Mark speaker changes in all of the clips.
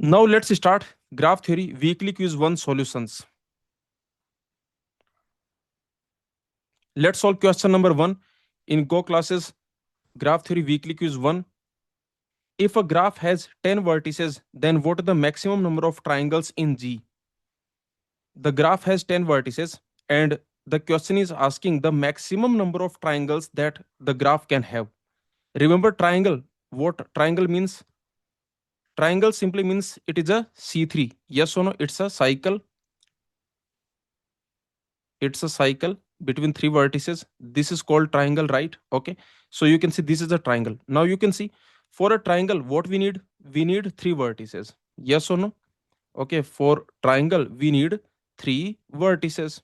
Speaker 1: Now let's start graph theory weekly quiz 1 solutions. Let's solve question number 1 in Go classes graph theory weekly quiz 1. If a graph has 10 vertices, then what is the maximum number of triangles in G? The graph has 10 vertices and the question is asking the maximum number of triangles that the graph can have. Remember triangle. What triangle means? Triangle simply means it is a C3. Yes or no? It's a cycle. It's a cycle between three vertices. This is called triangle, right? Okay, so you can see this is a triangle. Now you can see for a triangle what we need three vertices. Yes or no? Okay, for triangle we need three vertices.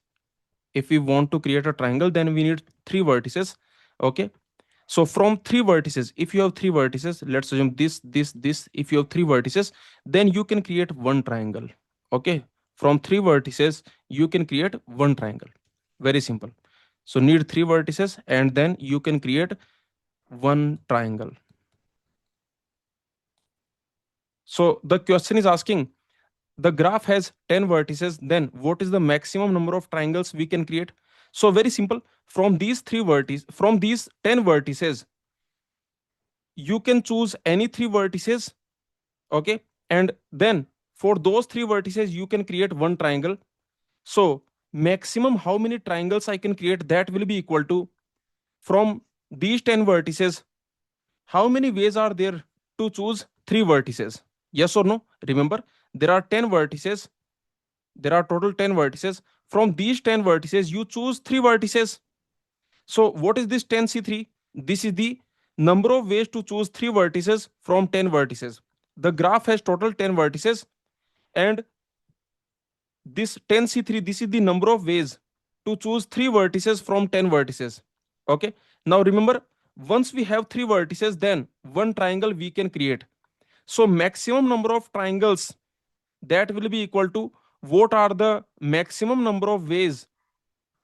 Speaker 1: If we want to create a triangle, then we need three vertices. Okay, so from three vertices, if you have three vertices, let's assume this, if you have three vertices, then you can create one triangle. Okay, from three vertices you can create one triangle. Very simple. So need three vertices and then you can create one triangle. So the question is asking the graph has 10 vertices, then what is the maximum number of triangles we can create? So very simple. From these 10 vertices, you can choose any three vertices. Okay, and then for those three vertices you can create one triangle. So maximum how many triangles I can create, that will be equal to, from these 10 vertices, how many ways are there to choose three vertices? Yes or no? Remember, there are 10 vertices. There are total 10 vertices. From these 10 vertices, you choose three vertices. So what is this 10C3? This is the number of ways to choose three vertices from 10 vertices. The graph has total 10 vertices and this 10C3, this is the number of ways to choose three vertices from 10 vertices. Okay. Now remember, once we have three vertices, then one triangle we can create. So maximum number of triangles, that will be equal to what are the maximum number of ways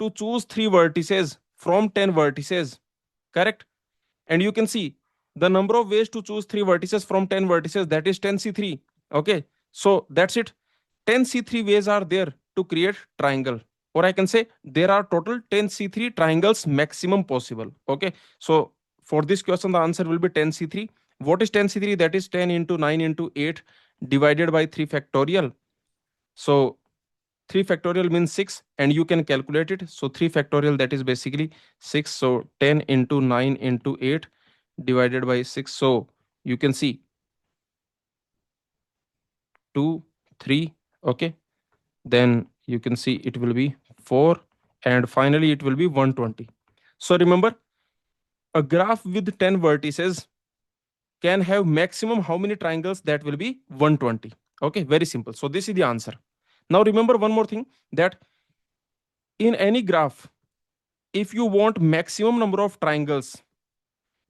Speaker 1: to choose three vertices from 10 vertices. Correct. And you can see the number of ways to choose three vertices from 10 vertices, that is 10C3. Okay, so that's it. 10C3 ways are there to create triangle, or I can say there are total 10C3 triangles maximum possible. Okay, so for this question the answer will be 10C3. What is 10C3? That is 10 into 9 into 8 divided by 3 factorial. So 3 factorial means 6 and you can calculate it. So 3 factorial, that is basically 6. So 10 into 9 into 8 divided by 6. So you can see 2, 3. Okay. Then you can see it will be 4 and finally it will be 120. So remember, a graph with 10 vertices can have maximum how many triangles? That will be 120. Okay, very simple. So this is the answer. Now remember one more thing, that in any graph, if you want maximum number of triangles,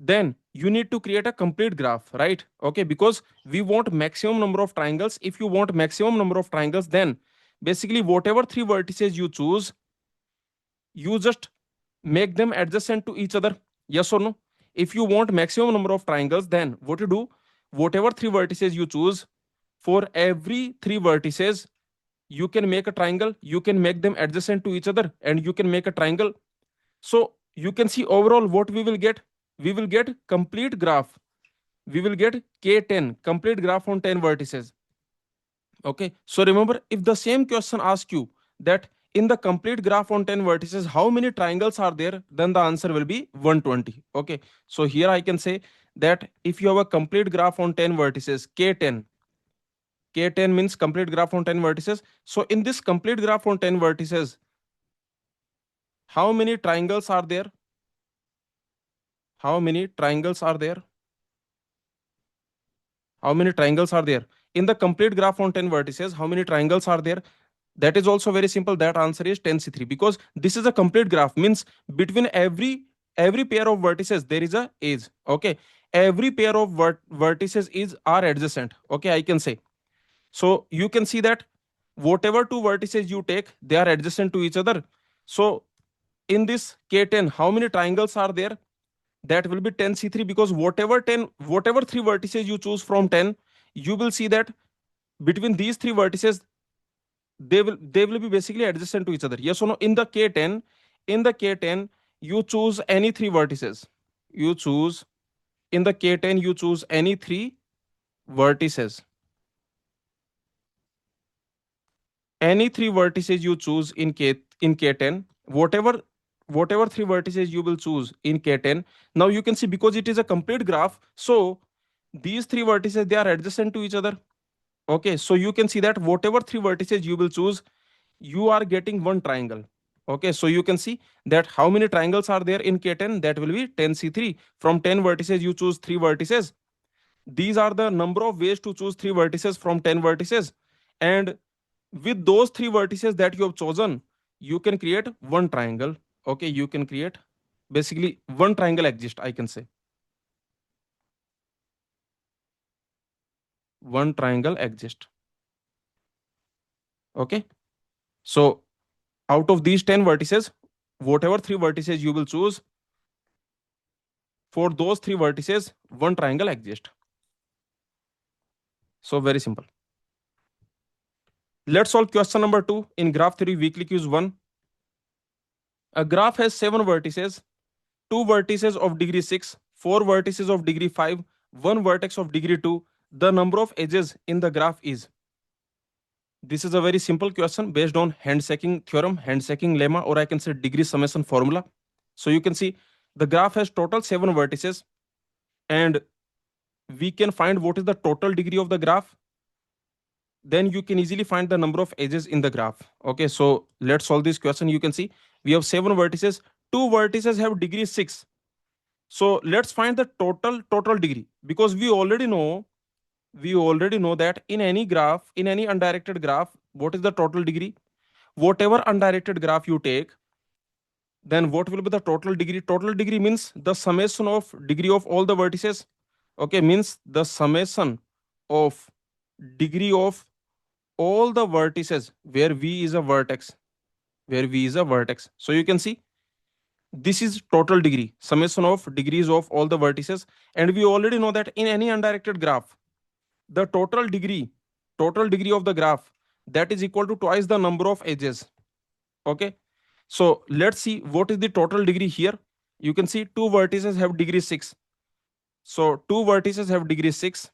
Speaker 1: then you need to create a complete graph, right? Okay, because we want maximum number of triangles. If you want maximum number of triangles, then basically whatever three vertices you choose, you just make them adjacent to each other. Yes or no? If you want maximum number of triangles, then what you do, whatever three vertices you choose, for every three vertices you can make a triangle, you can make them adjacent to each other and you can make a triangle. So you can see overall what we will get. We will get complete graph. We will get K10, complete graph on 10 vertices. Okay. So remember, if the same question asks you that in the complete graph on 10 vertices, how many triangles are there? Then the answer will be 120. Okay. So here I can say that if you have a complete graph on 10 vertices, K10, K10 means complete graph on 10 vertices. So in this complete graph on 10 vertices, how many triangles are there? How many triangles are there? How many triangles are there? In the complete graph on 10 vertices, how many triangles are there? That is also very simple. That answer is 10C3 because this is a complete graph, means between every pair of vertices there is a edge. Okay, every pair of vertices is are adjacent. Okay, I can say. So you can see that whatever two vertices you take, they are adjacent to each other. So in this K10, how many triangles are there? That will be 10C3 because whatever three vertices you choose from 10, you will see that between these three vertices, they will be basically adjacent to each other. Yes or no? In the K10, you choose any three vertices. You choose in the K10, you choose any three vertices. Any three vertices you choose in K10, whatever three vertices you will choose in K10. Now you can see, because it is a complete graph, so these three vertices, they are adjacent to each other. Okay, so you can see that whatever three vertices you will choose, you are getting one triangle. Okay, so you can see that how many triangles are there in K10, that will be 10C3. From 10 vertices you choose three vertices. These are the number of ways to choose three vertices from 10 vertices. And with those three vertices that you have chosen, you can create one triangle. Okay, you can create basically one triangle exist, I can say. One triangle exist. Okay, so out of these 10 vertices, whatever three vertices you will choose, for those three vertices, one triangle exists. So very simple. Let's solve question number 2 in graph theory weekly quiz 1. A graph has 7 vertices, 2 vertices of degree 6, 4 vertices of degree 5, 1 vertex of degree 2. The number of edges in the graph is. This is a very simple question based on handshaking theorem, handshaking lemma, or I can say degree summation formula. So you can see the graph has total 7 vertices, and we can find what is the total degree of the graph. Then you can easily find the number of edges in the graph. Okay, so let's solve this question. You can see we have 7 vertices, 2 vertices have degree 6. So let's find the total degree, because we already know that in any graph, in any undirected graph, what is the total degree? Whatever undirected graph you take, then what will be the total degree? Total degree means the summation of degree of all the vertices. Okay, means the summation of degree of all the vertices where v is a vertex, where v is a vertex. So you can see this is total degree, summation of degrees of all the vertices. And we already know that in any undirected graph, the total degree of the graph, that is equal to twice the number of edges. Okay, so let's see what is the total degree here. You can see 2 vertices have degree 6. So 2 vertices have degree 6.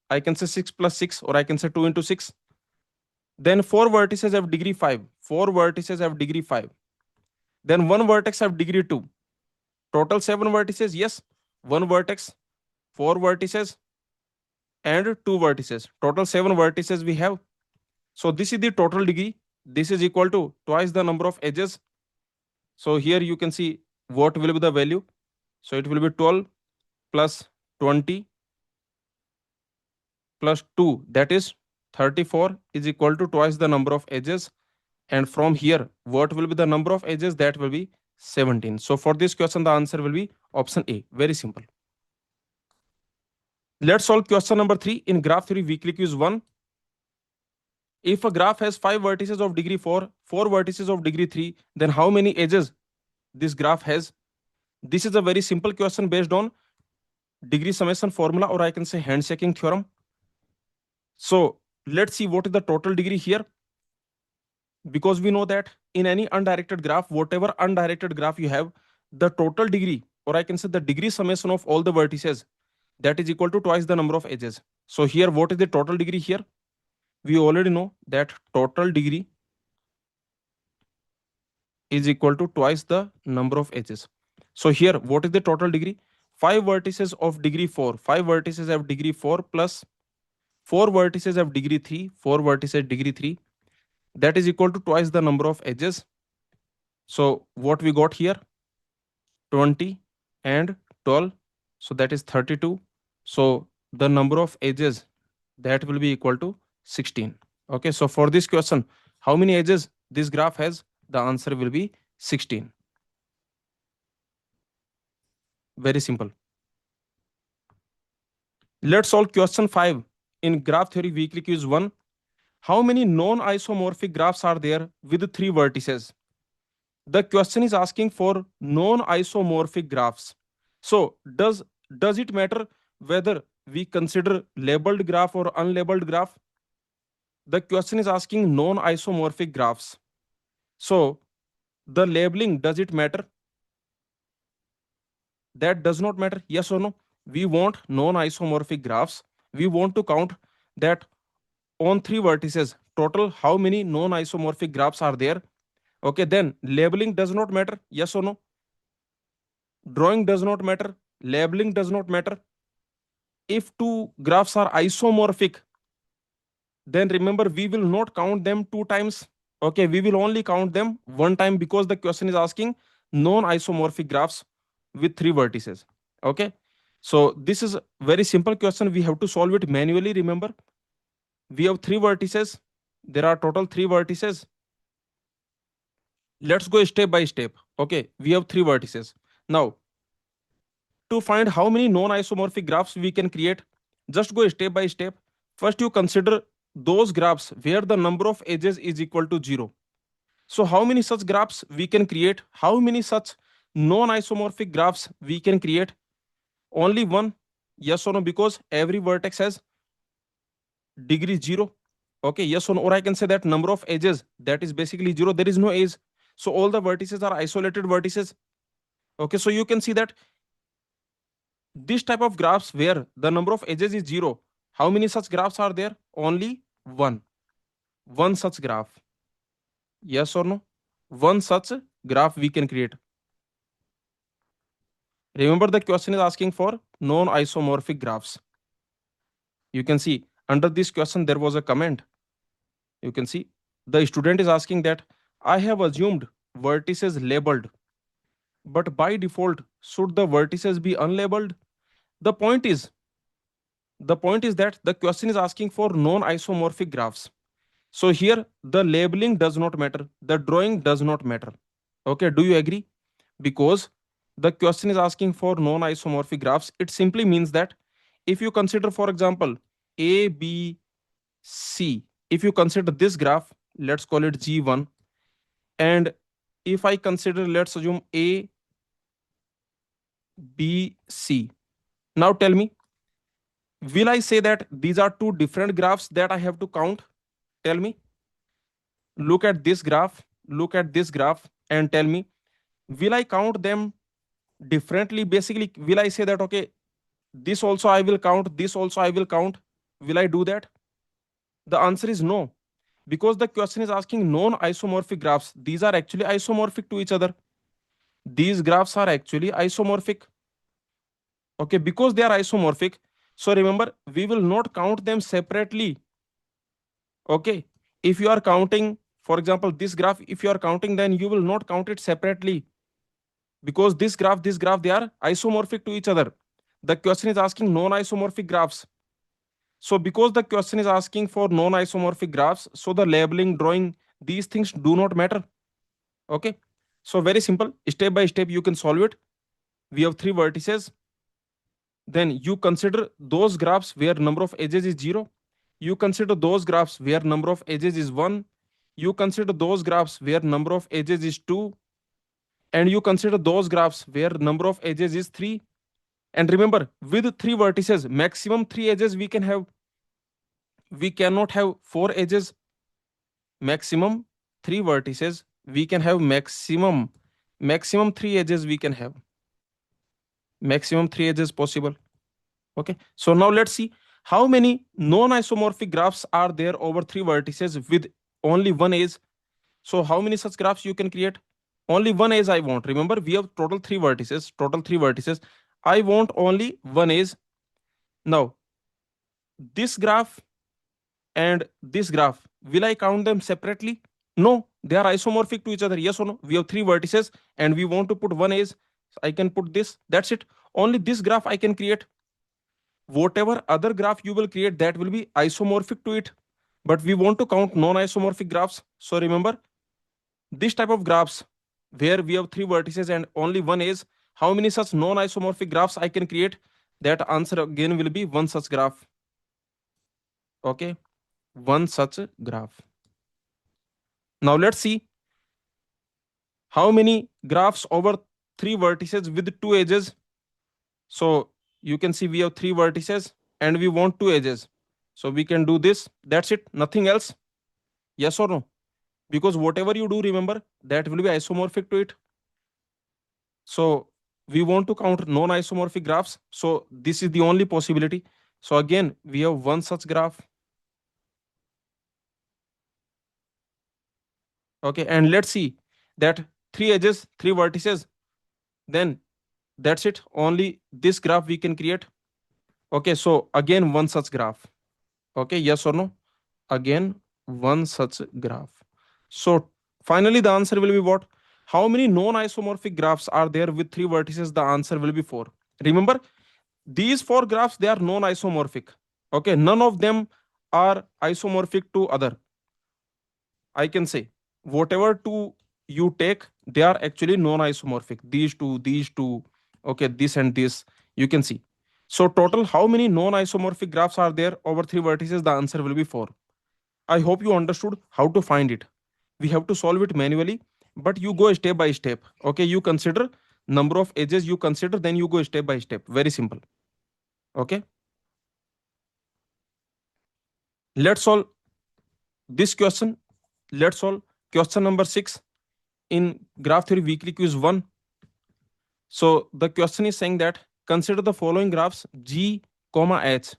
Speaker 1: I can say 6 plus 6, or I can say 2 into 6. Then 4 vertices have degree 5. 4 vertices have degree 5. Then one vertex have degree 2. Total 7 vertices, yes. One vertex, 4 vertices, and 2 vertices. Total 7 vertices we have. So this is the total degree. This is equal to twice the number of edges. So here you can see what will be the value. So it will be 12 plus 20 plus 2, that is 34, is equal to twice the number of edges. And from here, what will be the number of edges? That will be 17. So for this question, the answer will be option A. Very simple. Let's solve question number 3 in graph theory weekly quiz 1. If a graph has 5 vertices of degree 4, 4 vertices of degree 3, then how many edges this graph has? This is a very simple question based on degree summation formula, or I can say handshaking theorem. So let's see what is the total degree here. Because we know that in any undirected graph, whatever undirected graph you have, the total degree, or I can say the degree summation of all the vertices, that is equal to twice the number of edges. So here, what is the total degree here? We already know that total degree is equal to twice the number of edges. So here, what is the total degree? 5 vertices of degree 4. 5 vertices have degree 4 plus 4 vertices have degree 3. 4 vertices degree 3. That is equal to twice the number of edges. So what we got here? 20 and 12. So that is 32. So the number of edges, that will be equal to 16. Okay, so for this question, how many edges this graph has? The answer will be 16. Very simple. Let's solve question 5 in graph theory weekly quiz 1. How many non-isomorphic graphs are there with 3 vertices? The question is asking for non-isomorphic graphs. So does it matter whether we consider labeled graph or unlabeled graph? The question is asking non-isomorphic graphs. So the labeling, does it matter? That does not matter. Yes or no? We want non-isomorphic graphs. We want to count that on three vertices. Total, how many non-isomorphic graphs are there? Okay, then labeling does not matter. Yes or no? Drawing does not matter. Labeling does not matter. If two graphs are isomorphic, then remember we will not count them two times. Okay, we will only count them one time because the question is asking non-isomorphic graphs with three vertices. Okay, so this is a very simple question. We have to solve it manually. Remember, we have three vertices. There are total three vertices. Let's go step by step. Okay, we have three vertices. Now, to find how many non-isomorphic graphs we can create, just go step by step. First, you consider those graphs where the number of edges is equal to 0. So how many such graphs we can create? How many such non-isomorphic graphs we can create? Only one. Yes or no? Because every vertex has degree 0. Okay, yes or no? Or I can say that number of edges, that is basically 0. There is no edge. So all the vertices are isolated vertices. Okay, so you can see that this type of graphs where the number of edges is 0, how many such graphs are there? Only one. One such graph. Yes or no? One such graph we can create. Remember, the question is asking for non-isomorphic graphs. You can see under this question there was a comment. You can see the student is asking that I have assumed vertices labeled, but by default should the vertices be unlabeled? The point is that the question is asking for non-isomorphic graphs. So here the labeling does not matter, the drawing does not matter. Okay, do you agree? Because the question is asking for non-isomorphic graphs, it simply means that if you consider, for example, A, B, C, if you consider this graph, let's call it G1, and if I consider, let's assume A, B, C. Now tell me, will I say that these are two different graphs that I have to count? Tell me, look at this graph, look at this graph, and tell me, will I count them differently? Basically, will I say that, okay, this also I will count, this also I will count? Will I do that? The answer is no, because the question is asking non-isomorphic graphs. These are actually isomorphic to each other. These graphs are actually isomorphic. Okay, because they are isomorphic. So remember, we will not count them separately. Okay, if you are counting, for example, this graph, if you are counting, then you will not count it separately because this graph, they are isomorphic to each other. The question is asking non-isomorphic graphs. So because the question is asking for non-isomorphic graphs, so the labeling, drawing, these things do not matter. Okay. So very simple. Step by step, you can solve it. We have three vertices. Then you consider those graphs where number of edges is 0. You consider those graphs where number of edges is 1. You consider those graphs where number of edges is 2. And you consider those graphs where number of edges is 3. And remember, with three vertices, maximum 3 edges we can have. We cannot have 4 edges. Maximum 3 vertices we can have, maximum 3 edges we can have. Maximum 3 edges possible. Okay, so now let's see how many non-isomorphic graphs are there over 3 vertices with only one edge. So how many such graphs you can create? Only one edge I want. Remember, we have total 3 vertices. I want only one edge. Now this graph and this graph, will I count them separately? No, they are isomorphic to each other. Yes or no? We have 3 vertices and we want to put one edge. I can put this. That's it. Only this graph I can create. Whatever other graph you will create, that will be isomorphic to it. But we want to count non-isomorphic graphs. So remember, this type of graphs where we have 3 vertices and only one edge, how many such non-isomorphic graphs I can create? That answer again will be one such graph. Okay, one such graph. Now let's see how many graphs over 3 vertices with 2 edges. So you can see we have 3 vertices and we want 2 edges. So we can do this, that's it, nothing else. Yes or no? Because whatever you do, remember, that will be isomorphic to it. So we want to count non isomorphic graphs, so this is the only possibility. So again we have one such graph. Okay, and let's see that three edges, three vertices, then that's it, only this graph we can create. Okay, so again one such graph. Okay, yes or no? Again one such graph. So finally the answer will be what? How many non isomorphic graphs are there with three vertices? The answer will be four. Remember, these four graphs, they are non isomorphic. Okay, none of them are isomorphic to other. I can say whatever two you take, they are actually non-isomorphic. These two, okay, this and this, you can see. So total, how many non-isomorphic graphs are there over three vertices? The answer will be four. I hope you understood how to find it. We have to solve it manually, but you go step by step. Okay, you consider number of edges, you consider, then you go step by step. Very simple. Okay, let's solve this question. Let's solve question number 6 in graph theory weekly quiz 1. So the question is saying that consider the following graphs G, comma H.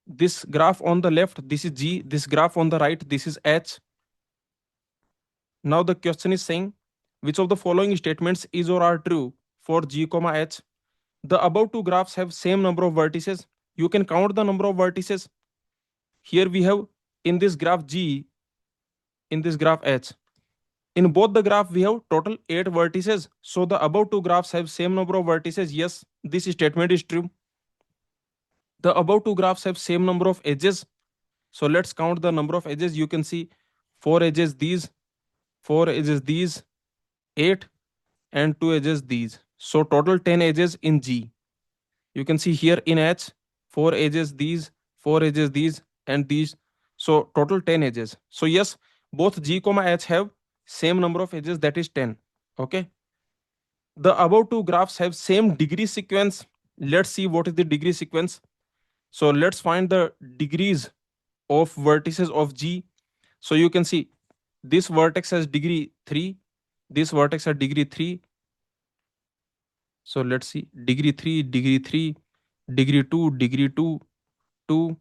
Speaker 1: This graph on the left, this is G. This graph on the right, this is H. Now the question is saying which of the following statements is or are true for G, comma H. The above two graphs have same number of vertices. You can count the number of vertices. Here we have in this graph G, in this graph H. In both the graph we have total 8 vertices. So the above two graphs have same number of vertices. Yes, this statement is true. The above two graphs have same number of edges. So let's count the number of edges. You can see 4 edges these, 4 edges these, 8, and 2 edges these. So total 10 edges in G. You can see here in H, 4 edges these, 4 edges these, and these. So total 10 edges. So yes, both G comma H have same number of edges, that is 10. Okay. The above two graphs have same degree sequence. Let's see what is the degree sequence. So let's find the degrees of vertices of G. So you can see this vertex has degree 3, this vertex has degree 3. So let's see degree 3, degree 3, degree 2, degree 2, 2,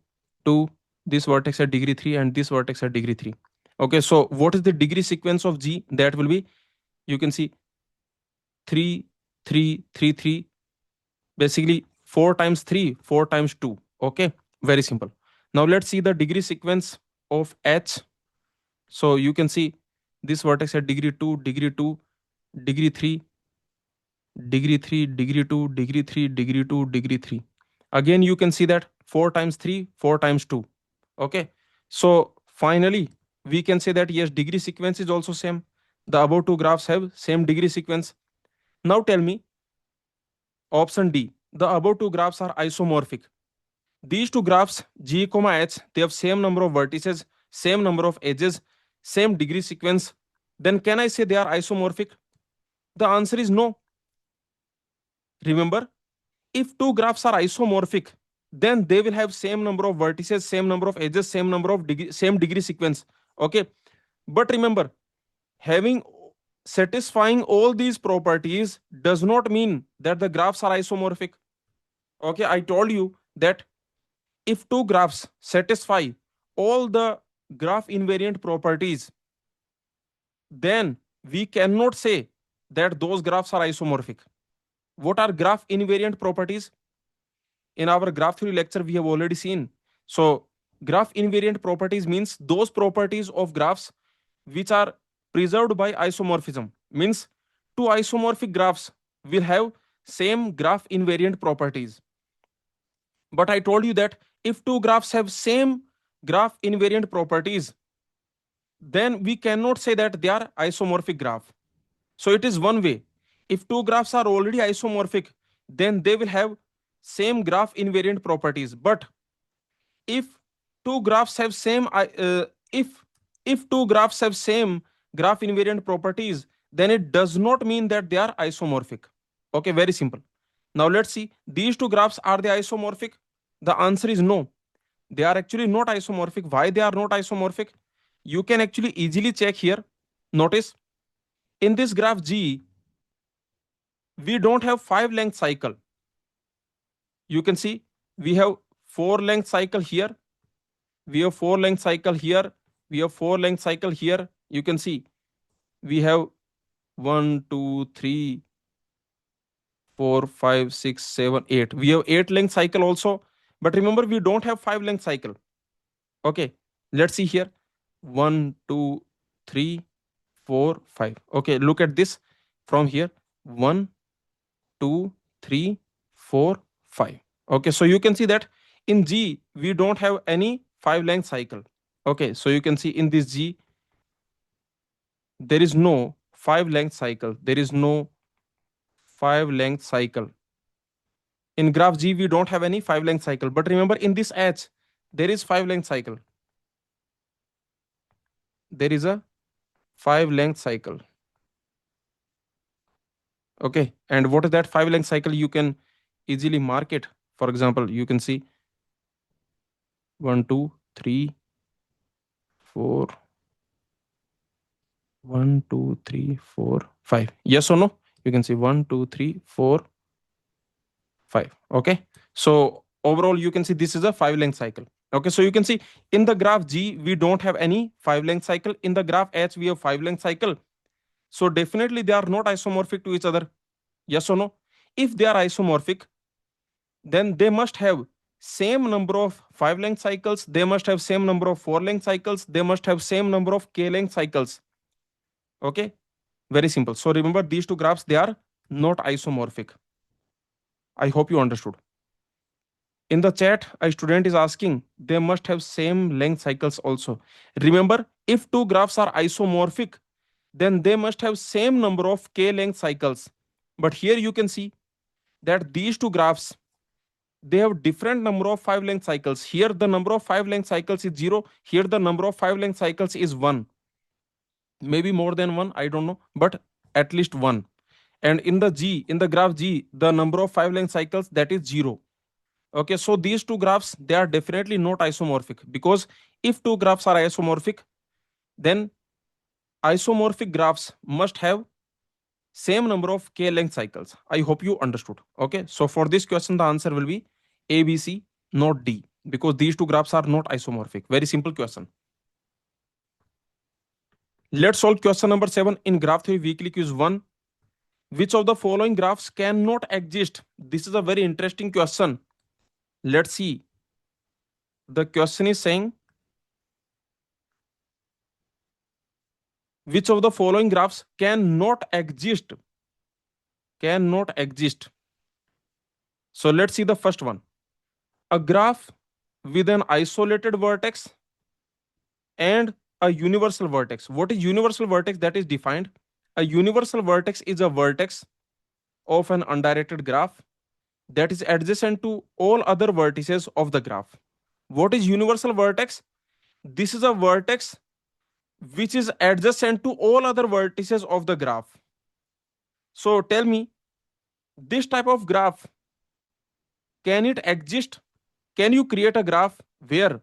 Speaker 1: 2. This vertex has degree 3 and this vertex has degree 3. Okay, so what is the degree sequence of G? That will be, you can see 3, 3, 3, 3. Basically 4 times 3, 4 times 2. Okay, very simple. Now let's see the degree sequence of H. So you can see this vertex at degree 2, degree 2, degree 3, degree 3, degree 2, degree 3, degree 2, degree 3. Again you can see that 4 times 3, 4 times 2. Okay, so finally we can say that yes, degree sequence is also same. The above two graphs have same degree sequence. Now tell me, option D, the above two graphs are isomorphic. These two graphs G, H, they have same number of vertices, same number of edges, same degree sequence. Then can I say they are isomorphic? The answer is no. Remember, if two graphs are isomorphic, then they will have same number of vertices, same number of edges, same number of same degree sequence. Okay, but remember, having satisfying all these properties does not mean that the graphs are isomorphic. Okay, I told you that if two graphs satisfy all the graph invariant properties, then we cannot say that those graphs are isomorphic. What are graph invariant properties? In our graph theory lecture, we have already seen. So, graph invariant properties means those properties of graphs which are preserved by isomorphism. Means two isomorphic graphs will have same graph invariant properties. But I told you that if two graphs have same graph invariant properties, then we cannot say that they are isomorphic graph. So it is one way. If two graphs are already isomorphic, then they will have same graph invariant properties. But if two graphs have same if two graphs have same graph invariant properties, then it does not mean that they are isomorphic. Okay, very simple. Now let's see, these two graphs, are they isomorphic? The answer is no. They are actually not isomorphic. Why they are not isomorphic? You can actually easily check here. Notice in this graph G, we don't have 5 length cycle. You can see we have 4 length cycle here, we have 4 length cycle here, we have 4 length cycle here. You can see we have 1 2 3 4 5 6 7 8. We have 8 length cycle also, but remember we don't have 5 length cycle. Okay, let's see here. 1 2 3 4 5. Okay, look at this from here. 1 2 3 4 5. Okay, so you can see that in G we don't have any 5 length cycle. Okay, so you can see in this G there is no 5 length cycle. There is no 5 length cycle. In graph G we don't have any 5 length cycle. But remember in this H there is 5 length cycle. There is a 5 length cycle. Okay, and what is that 5 length cycle? You can easily mark it. For example, you can see 1 2 3 4 1 2 3 4 5. Yes or no? You can see 1 2 3 4 5. Okay, so overall you can see this is a 5 length cycle. Okay, so you can see in the graph G we don't have any 5 length cycle. In the graph H we have 5 length cycle. So definitely they are not isomorphic to each other. Yes or no? If they are isomorphic, then they must have same number of 5 length cycles, they must have same number of 4 length cycles, they must have same number of k length cycles. Okay, very simple. So remember these two graphs, they are not isomorphic. I hope you understood. In the chat a student is asking they must have same length cycles also. Remember, if two graphs are isomorphic, then they must have same number of k length cycles. But here you can see that these two graphs, they have different number of 5 length cycles. Here the number of 5 length cycles is 0, here the number of 5 length cycles is 1, maybe more than 1, I don't know, but at least 1. And in the G, in the graph G, the number of 5 length cycles, that is 0. Okay, so these two graphs, they are definitely not isomorphic, because if two graphs are isomorphic, then isomorphic graphs must have same number of k length cycles. I hope you understood. Okay, so for this question the answer will be A, B, C, not D, because these two graphs are not isomorphic. Very simple question. Let's solve question number 7 in graph theory weekly quiz 1. Which of the following graphs cannot exist? This is a very interesting question. Let's see. The question is saying which of the following graphs cannot exist? Cannot exist. So let's see the first one. A graph with an isolated vertex and a universal vertex. What is universal vertex? That is defined. A universal vertex is a vertex of an undirected graph that is adjacent to all other vertices of the graph. What is universal vertex? This is a vertex which is adjacent to all other vertices of the graph. So tell me, this type of graph, can it exist? Can you create a graph where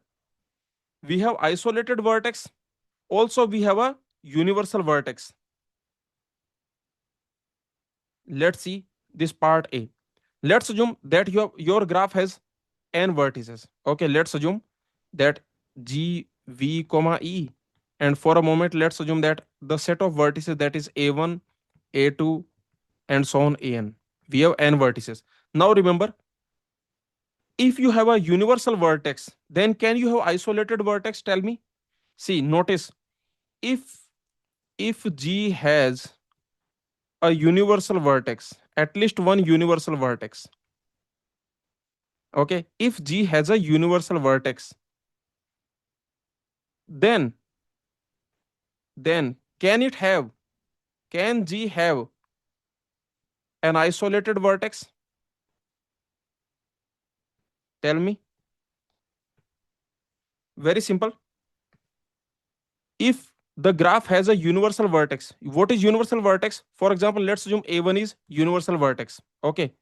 Speaker 1: we have isolated vertex, also we have a universal vertex? Let's see this part A. Let's assume that your graph has n vertices. Okay, let's assume that G, V, comma E. And for a moment, let's assume that the set of vertices, that is A1, A2, and so on An. We have n vertices. Now remember, if you have a universal vertex, then can you have isolated vertex? Tell me. See, notice, if G has a universal vertex, at least one universal vertex. Okay, if G has a universal vertex, then can G have an isolated vertex? Tell me. Very simple. If the graph has a universal vertex, what is universal vertex? For example, let's assume A1 is universal vertex. Okay,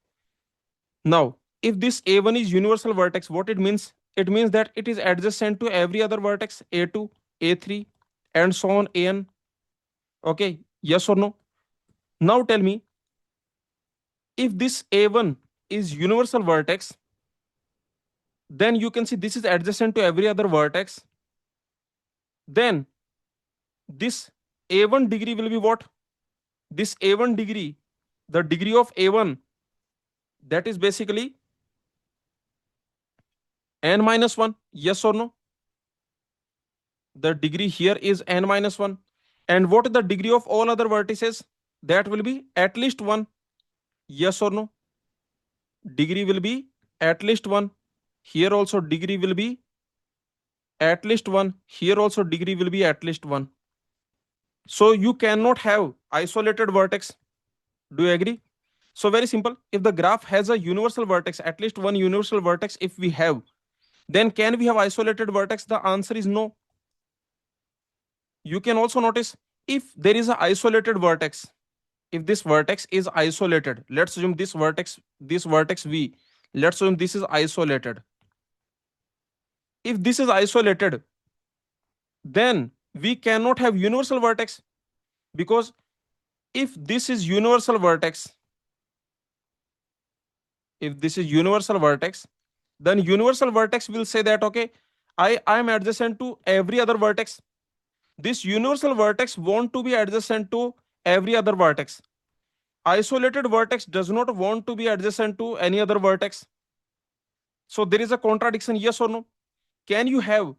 Speaker 1: now if this A1 is universal vertex, what it means? it means that it is adjacent to every other vertex a2, a3, and so on an. Okay, yes or no? Now tell me, if this a1 is universal vertex, then you can see this is adjacent to every other vertex. Then this a1 degree will be what? This a1 degree, the degree of a1, that is basically n minus 1. Yes or no? The degree here is n minus 1. And what is the degree of all other vertices? That will be at least 1. Yes or no? Degree will be at least 1. Here also degree will be at least 1. Here also degree will be at least 1. So you cannot have isolated vertex. Do you agree? So very simple. If the graph has a universal vertex, at least one universal vertex, if we have, then can we have isolated vertex? The answer is no. You can also notice, if there is a isolated vertex, if this vertex is isolated, let's assume this vertex v, let's assume this is isolated. If this is isolated, then we cannot have universal vertex, because if this is universal vertex, if this is universal vertex, then universal vertex will say that, okay, I am adjacent to every other vertex. This universal vertex want to be adjacent to every other vertex. Isolated vertex does not want to be adjacent to any other vertex. So there is a contradiction, yes or no? Can you have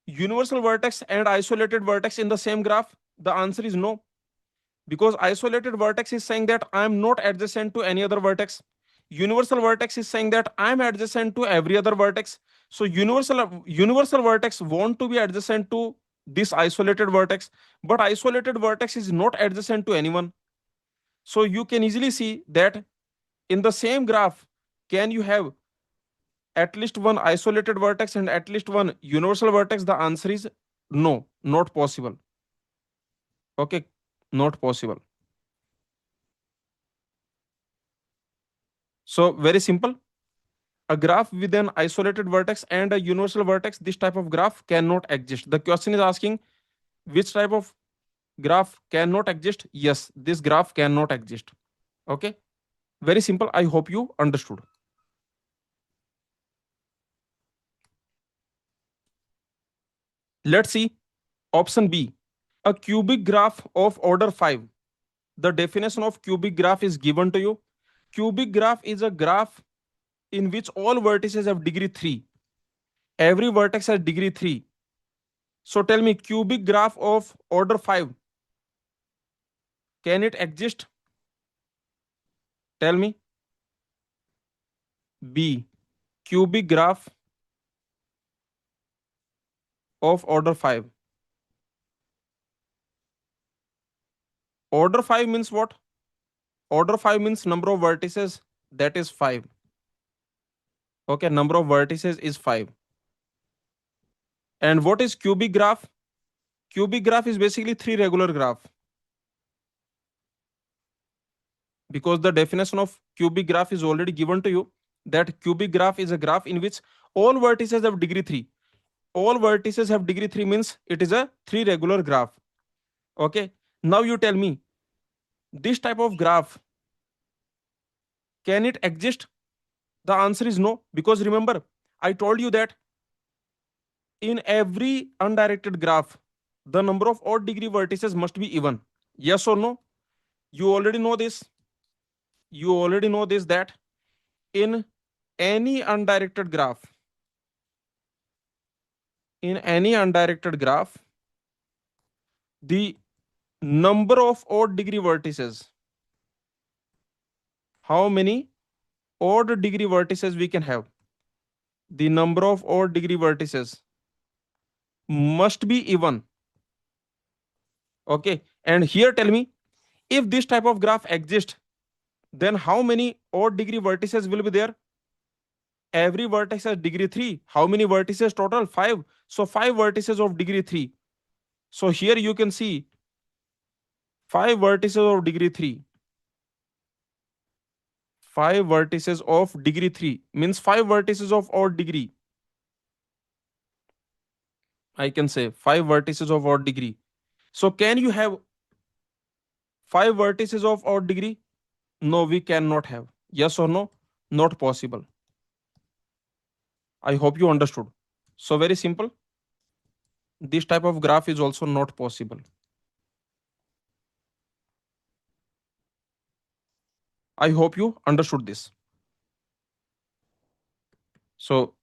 Speaker 1: universal vertex and isolated vertex in the same graph? The answer is no, because isolated vertex is saying that I am not adjacent to any other vertex. Universal vertex is saying that I am adjacent to every other vertex. So universal vertex want to be adjacent to this isolated vertex, but isolated vertex is not adjacent to anyone. So you can easily see that in the same graph, can you have at least one isolated vertex and at least one universal vertex? The answer is no, not possible. Okay, not possible. So very simple. A graph with an isolated vertex and a universal vertex, this type of graph cannot exist. The question is asking which type of graph cannot exist. Yes, this graph cannot exist. Okay, very simple. I hope you understood. Let's see option B, a cubic graph of order 5. The definition of cubic graph is given to you. Cubic graph is a graph in which all vertices have degree 3. Every vertex has degree 3. So tell me, cubic graph of order 5, can it exist? Tell me. B, cubic graph of order 5. Order 5 means what? Order 5 means number of vertices, that is 5. Okay, number of vertices is 5. And what is cubic graph? Cubic graph is basically 3 regular graph, because the definition of cubic graph is already given to you, that cubic graph is a graph in which all vertices have degree 3. All vertices have degree 3 means it is a 3 regular graph. Okay, now you tell me, this type of graph, can it exist? The answer is no, because remember, I told you that in every undirected graph, the number of odd degree vertices must be even. Yes or no? You already know this. You already know this, that in any undirected graph, in any undirected graph, the number of odd degree vertices, how many odd degree vertices we can have? The number of odd degree vertices must be even. Okay, and here tell me, if this type of graph exists, then how many odd degree vertices will be there? Every vertex has degree 3. How many vertices total? 5. So 5 vertices of degree 3. So here you can see 5 vertices of degree 3. 5 vertices of degree 3 means 5 vertices of odd degree. I can say 5 vertices of odd degree. So can you have 5 vertices of odd degree? No, we cannot have. Yes or no? Not possible. I hope you understood. So very simple. This type of graph is also not possible. I hope you understood this. So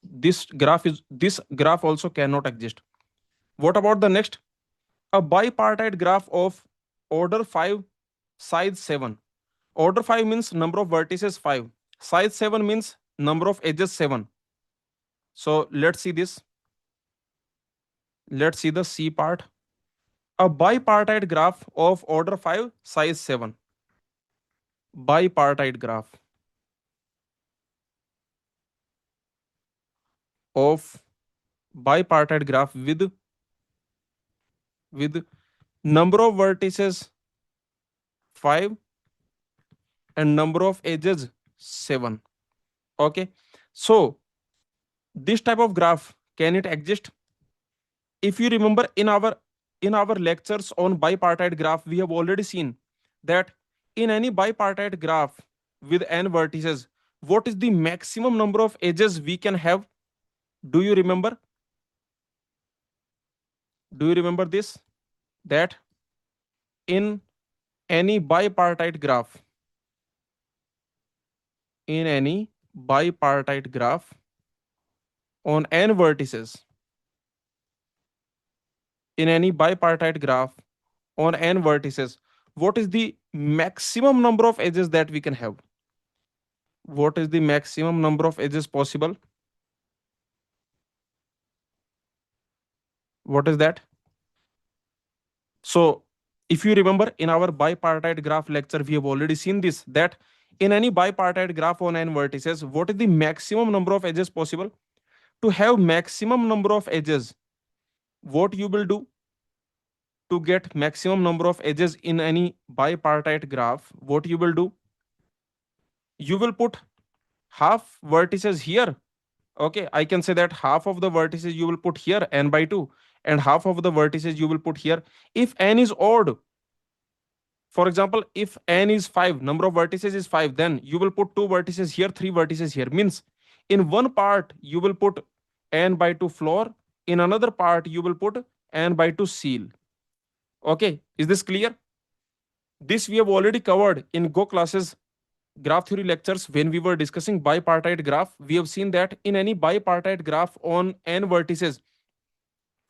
Speaker 1: this graph also cannot exist. What about the next? A bipartite graph of order 5, size 7. Order 5 means number of vertices 5. Size 7 means number of edges 7. So let's see this. Let's see the C part. A bipartite graph of order 5, size 7. Bipartite graph of bipartite graph with number of vertices 5 and number of edges 7. Okay. So this type of graph, can it exist? If you remember in our lectures on bipartite graph, we have already seen that in any bipartite graph with n vertices, what is the maximum number of edges we can have? Do you remember? Do you remember this? That in any bipartite graph, in any bipartite graph on n vertices, in any bipartite graph on n vertices, what is the maximum number of edges that we can have? What is the maximum number of edges possible? What is that? So if you remember in our bipartite graph lecture, we have already seen this, that in any bipartite graph on n vertices, what is the maximum number of edges possible? To have maximum number of edges, what you will do to get maximum number of edges in any bipartite graph? What you will do? You will put half vertices here. Okay, I can say that half of the vertices you will put here n by 2, and half of the vertices you will put here. If n is odd, for example, if n is 5, number of vertices is 5, then you will put 2 vertices here, 3 vertices here. Means in one part you will put n by 2 floor, in another part you will put n by 2 seal. Okay, is this clear? This we have already covered in goclasses graph theory lectures when we were discussing bipartite graph. We have seen that in any bipartite graph on n vertices,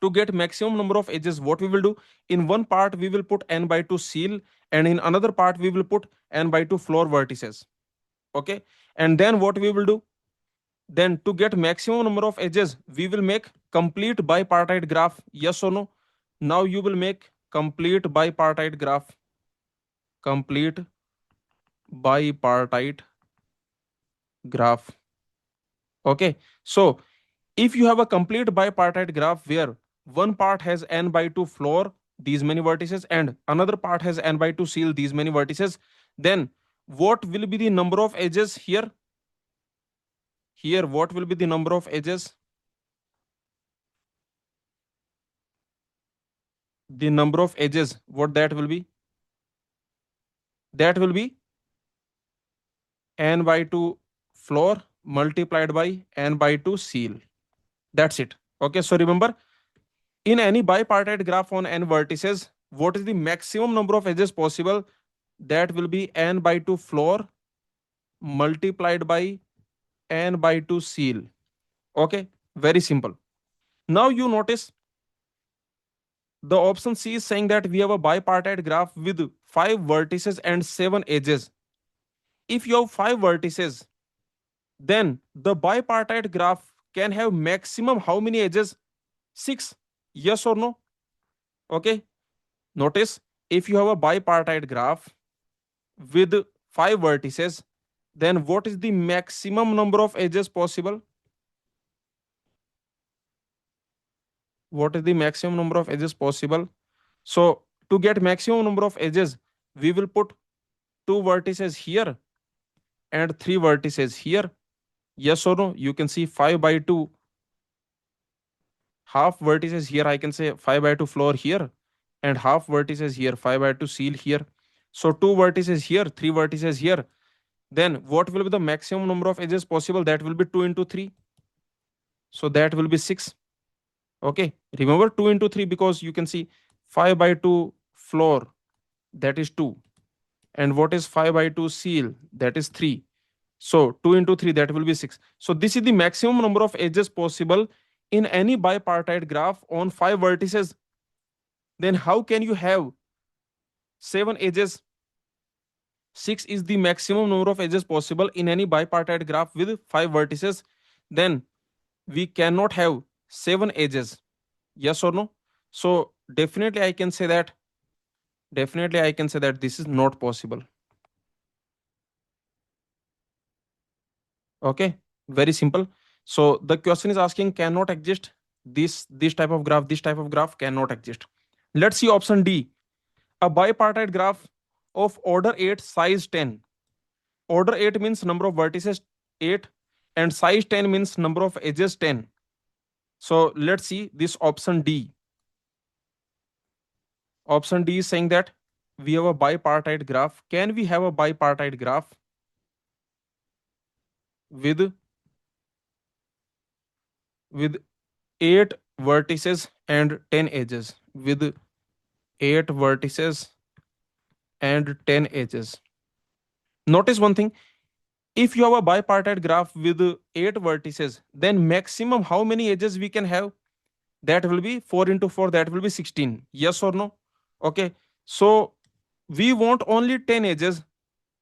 Speaker 1: to get maximum number of edges, what we will do? In one part we will put n by 2 seal, and in another part we will put n by 2 floor vertices. Okay, and then what we will do? Then to get maximum number of edges, we will make complete bipartite graph. Yes or no? Now you will make complete bipartite graph. Complete bipartite graph. Okay, so if you have a complete bipartite graph where one part has n by 2 floor, these many vertices, and another part has n by 2 seal, these many vertices, then what will be the number of edges here? Here, what will be the number of edges? The number of edges, what that will be? That will be n by 2 floor multiplied by n by 2 seal. That's it. Okay, so remember, in any bipartite graph on n vertices, what is the maximum number of edges possible? That will be n by 2 floor multiplied by n by 2 seal. Okay, very simple. Now you notice the option C is saying that we have a bipartite graph with 5 vertices and 7 edges. If you have 5 vertices, then the bipartite graph can have maximum how many edges? 6. Yes or no? Okay, notice, if you have a bipartite graph with 5 vertices, then what is the maximum number of edges possible? What is the maximum number of edges possible? So to get maximum number of edges, we will put 2 vertices here and 3 vertices here. Yes or no? You can see 5 by 2 half vertices here, I can say 5 by 2 floor here, and half vertices here, 5 by 2 seal here. So two vertices here, three vertices here. Then what will be the maximum number of edges possible? That will be 2 into 3. So that will be 6. Okay. Remember 2 into 3, because you can see 5 by 2 floor, that is 2. And what is 5 by 2 seal? That is 3. So 2 into 3, that will be 6. So this is the maximum number of edges possible in any bipartite graph on 5 vertices. Then how can you have 7 edges? 6 is the maximum number of edges possible in any bipartite graph with 5 vertices. Then we cannot have 7 edges. Yes or no? So definitely I can say that this is not possible. Okay, very simple. So the question is asking cannot exist. This type of graph, this type of graph cannot exist. Let's see option D. A bipartite graph of order 8, size 10. Order 8 means number of vertices 8, and size 10 means number of edges 10. So let's see this option D. Option D is saying that we have a bipartite graph. Can we have a bipartite graph with 8 vertices and 10 edges? With 8 vertices and 10 edges. Notice one thing. If you have a bipartite graph with 8 vertices, then maximum how many edges we can have? That will be 4 into 4, that will be 16. Yes or no? Okay. So we want only 10 edges.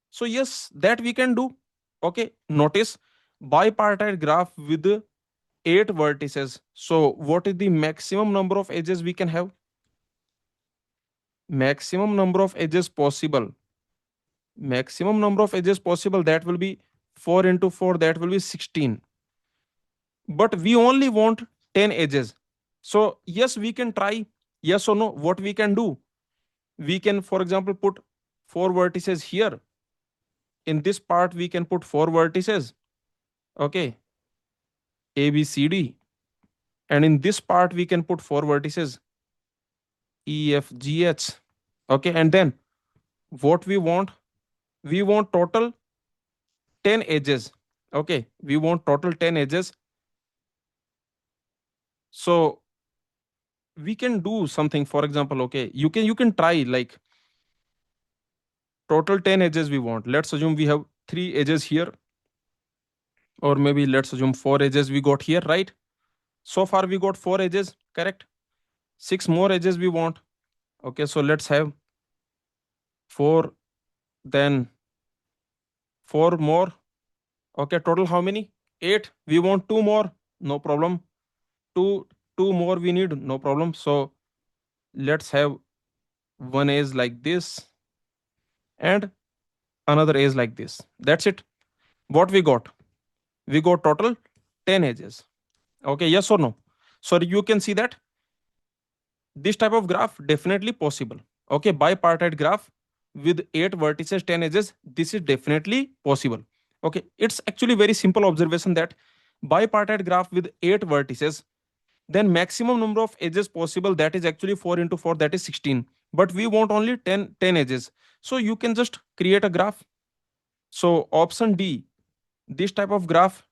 Speaker 1: So yes, that we can do. Okay. Notice bipartite graph with 8 vertices. So what is the maximum number of edges we can have? Maximum number of edges possible. Maximum number of edges possible, that will be 4 into 4, that will be 16. But we only want 10 edges. So yes, we can try. Yes or no? What we can do? We can, for example, put 4 vertices here. In this part, we can put 4 vertices. Okay. A, B, C, D. And in this part, we can put 4 vertices. E, F, G, H. Okay. And then what we want? We want total 10 edges. Okay. We want total 10 edges. So we can do something. For example, okay, you can try, like, total 10 edges we want. Let's assume we have 3 edges here, or maybe let's assume 4 edges we got here, right? So far we got 4 edges, correct? 6 more edges we want. Okay, so let's have 4, then 4 more. Okay, total how many? 8. We want 2 more, no problem. 2 more we need, no problem. So let's have one edge like this and another edge like this. That's it. What we got? We got total 10 edges. Okay, yes or no? So you can see that this type of graph definitely possible. Okay, bipartite graph with 8 vertices, 10 edges, this is definitely possible. Okay, it's actually very simple observation that bipartite graph with 8 vertices, then maximum number of edges possible, that is actually 4 into 4, that is 16. But we want only 10 edges. So you can just create a graph. So option D, this type of graph,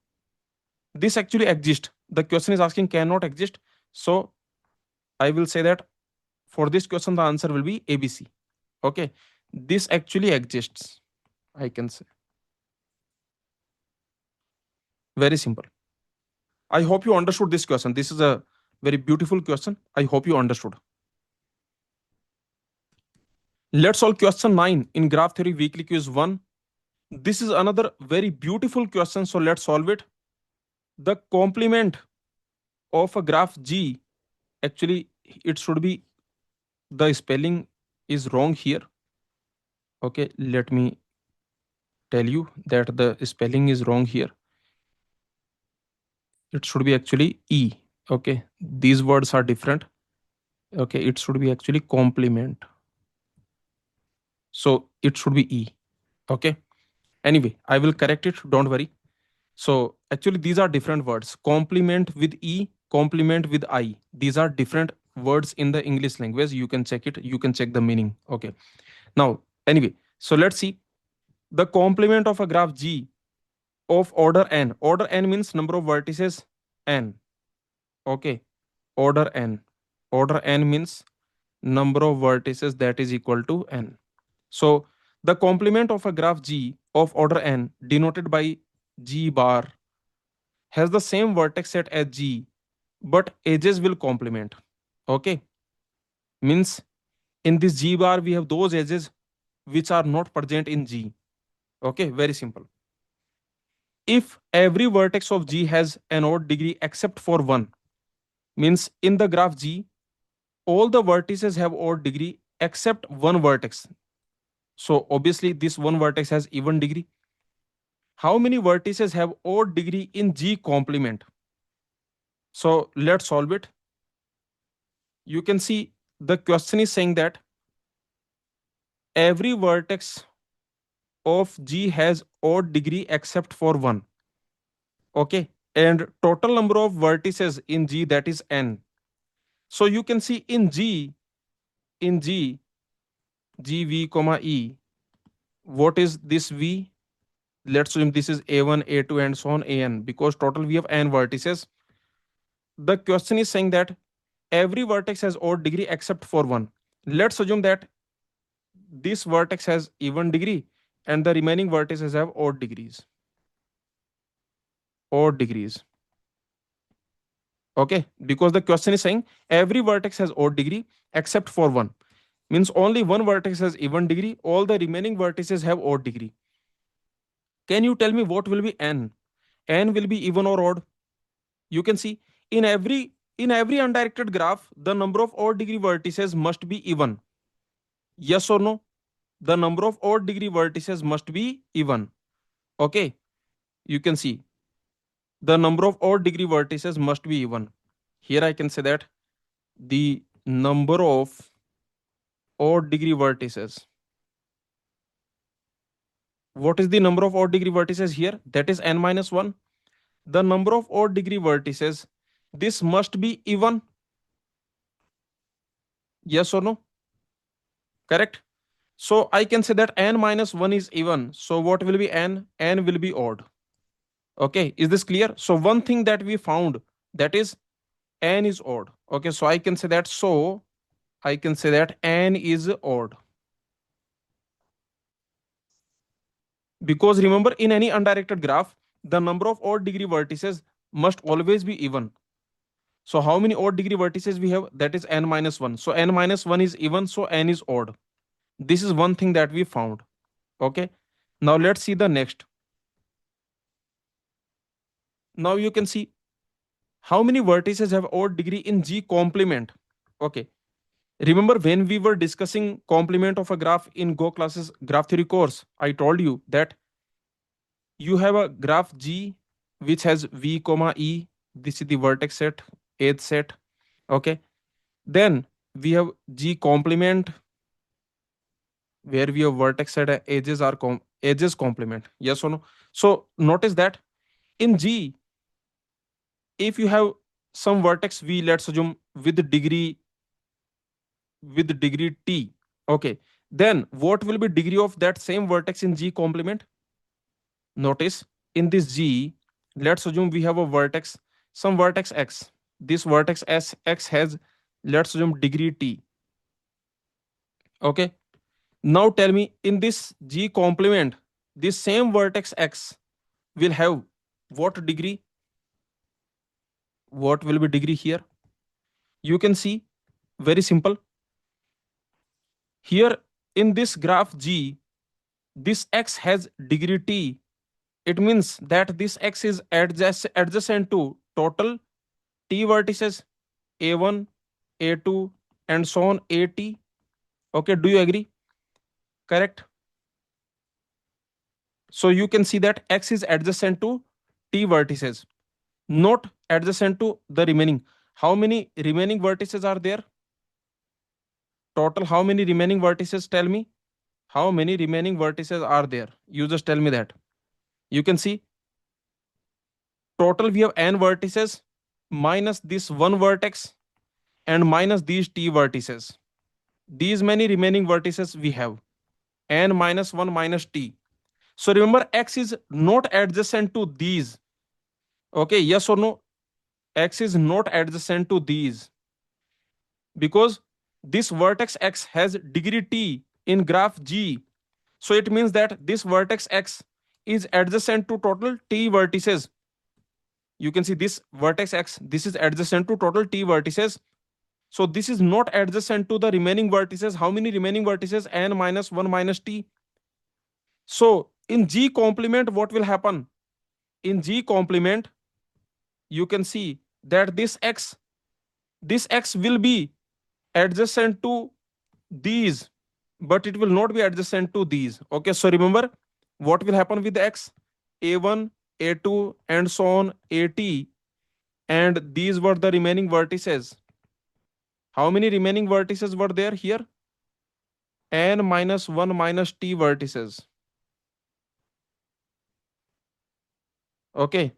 Speaker 1: this actually exists. The question is asking cannot exist. So I will say that for this question, the answer will be ABC. Okay. This actually exists, I can say. Very simple. I hope you understood this question. This is a very beautiful question. I hope you understood. Let's solve question 9 in Graph Theory Weekly Quiz 1. This is another very beautiful question. So let's solve it. The complement of a graph G, actually, it should be, the spelling is wrong here. Okay, let me tell you that the spelling is wrong here. It should be actually E. Okay, these words are different. Okay, it should be actually complement. So it should be E. Okay, anyway, I will correct it, don't worry. So actually these are different words. Complement with E complement with I. These are different words in the English language. You can check it. You can check the meaning. Okay. Now, anyway, so let's see the complement of a graph G of order n. Order n means number of vertices n. Okay. Order n. Order n means number of vertices that is equal to n. So the complement of a graph G of order n denoted by G bar has the same vertex set as G, but edges will complement. Okay. Means in this G bar we have those edges which are not present in G. Okay. Very simple. If every vertex of G has an odd degree except for one, means in the graph G, all the vertices have odd degree except one vertex. So obviously this one vertex has even degree. How many vertices have odd degree in G complement? So let's solve it. You can see the question is saying that every vertex of G has odd degree except for one. Okay. And total number of vertices in G, that is n. So you can see in G, GV comma E, what is this V? Let's assume this is A1, A2, and so on AN, because total we have n vertices. The question is saying that every vertex has odd degree except for one. Let's assume that this vertex has even degree and the remaining vertices have odd degrees. Odd degrees. Okay, because the question is saying every vertex has odd degree except for one. Means only one vertex has even degree, all the remaining vertices have odd degree. Can you tell me what will be n? N will be even or odd? You can see in every undirected graph, the number of odd degree vertices must be even. Yes or no? The number of odd degree vertices must be even. Okay, you can see the number of odd degree vertices must be even. Here I can say that the number of odd degree vertices. What is the number of odd degree vertices here? That is n minus 1. The number of odd degree vertices, this must be even. Yes or no? Correct. So I can say that n minus 1 is even. So what will be n? N will be odd. Okay, is this clear? So one thing that we found, that is n is odd. Okay, so I can say that, so I can say that n is odd. Because remember, in any undirected graph, the number of odd degree vertices must always be even. So how many odd degree vertices we have? That is n minus 1. So n minus 1 is even, so n is odd. This is one thing that we found. Okay. Now let's see the next. Now you can see how many vertices have odd degree in G complement. Okay. Remember when we were discussing complement of a graph in goclasses graph theory course, I told you that you have a graph G which has V comma E. This is the vertex set, edge set. Okay. Then we have G complement where we have vertex set edges are edges complement. Yes or no? So notice that in G, if you have some vertex V, let's assume with degree T. Okay. Then what will be degree of that same vertex in G complement? Notice in this G, let's assume we have a vertex, some vertex X. This vertex X has, let's assume, degree T. Okay. Now tell me in this G complement, this same vertex X will have what degree? What will be degree here? You can see very simple. Here in this graph G, this X has degree T. It means that this X is adjacent to total T vertices A1, A2, and so on AT. Okay, do you agree? Correct. So you can see that X is adjacent to T vertices, not adjacent to the remaining. How many remaining vertices are there? Total, how many remaining vertices? Tell me. How many remaining vertices are there? You just tell me that. You can see total we have n vertices. minus this one vertex and minus these t vertices. These many remaining vertices we have, n minus 1 minus t. So remember, x is not adjacent to these. Okay, yes or no? X is not adjacent to these because this vertex x has degree t in graph G. So it means that this vertex x is adjacent to total t vertices. You can see this vertex x, this is adjacent to total t vertices. So this is not adjacent to the remaining vertices. How many remaining vertices? N minus 1 minus t. So in G complement, what will happen? In G complement, you can see that this x will be adjacent to these, but it will not be adjacent to these. Okay, so remember what will happen with the x? A1, A2, and so on, AT, and these were the remaining vertices. How many remaining vertices were there here? N minus 1 minus t vertices. Okay,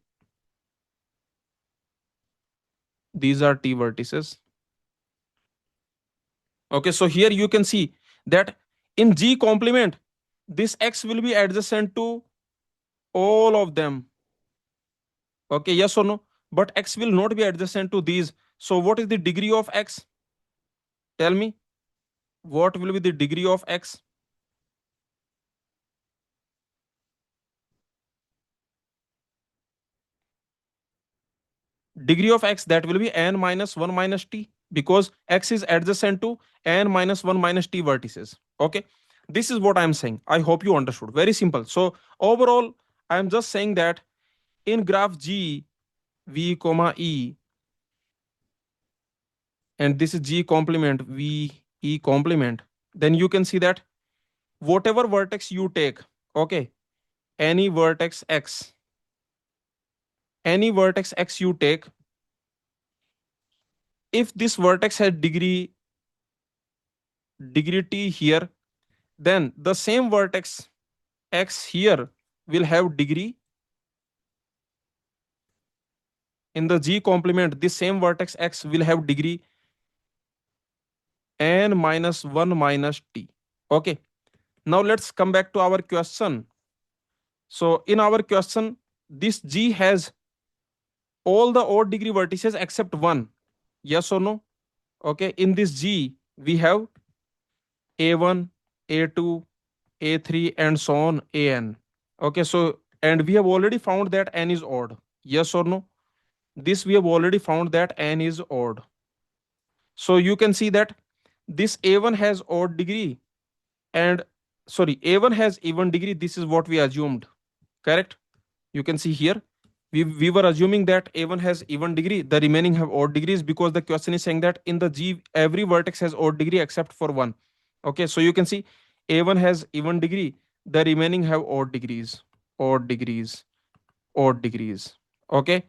Speaker 1: these are t vertices. Okay, so here you can see that in G complement, this x will be adjacent to all of them. Okay, yes or no? But x will not be adjacent to these. So what is the degree of x? Tell me, what will be the degree of x? Degree of x, that will be n minus 1 minus t, because x is adjacent to n minus 1 minus t vertices. Okay, this is what I am saying. I hope you understood. Very simple. So overall, I am just saying that in graph G, v comma e, and this is G complement, v e complement, then you can see that whatever vertex you take, okay, any vertex x, any vertex x you take, if this vertex has degree t here, then the same vertex x here will have degree in the G complement. This same vertex x will have degree n minus 1 minus t. Okay, now let's come back to our question. So in our question, this G has all the odd degree vertices except one. Yes or no? Okay, in this G we have a1, a2, a3, and so on, an. Okay, so and we have already found that n is odd. Yes or no? This we have already found that n is odd. So you can see that this a1 has odd degree, and sorry, a1 has even degree. This is what we assumed. Correct? You can see here we were assuming that a1 has even degree, the remaining have odd degrees, because the question is saying that in the G every vertex has odd degree except for one. Okay, so you can see a1 has even degree, the remaining have odd degrees, odd degrees, odd degrees. Okay,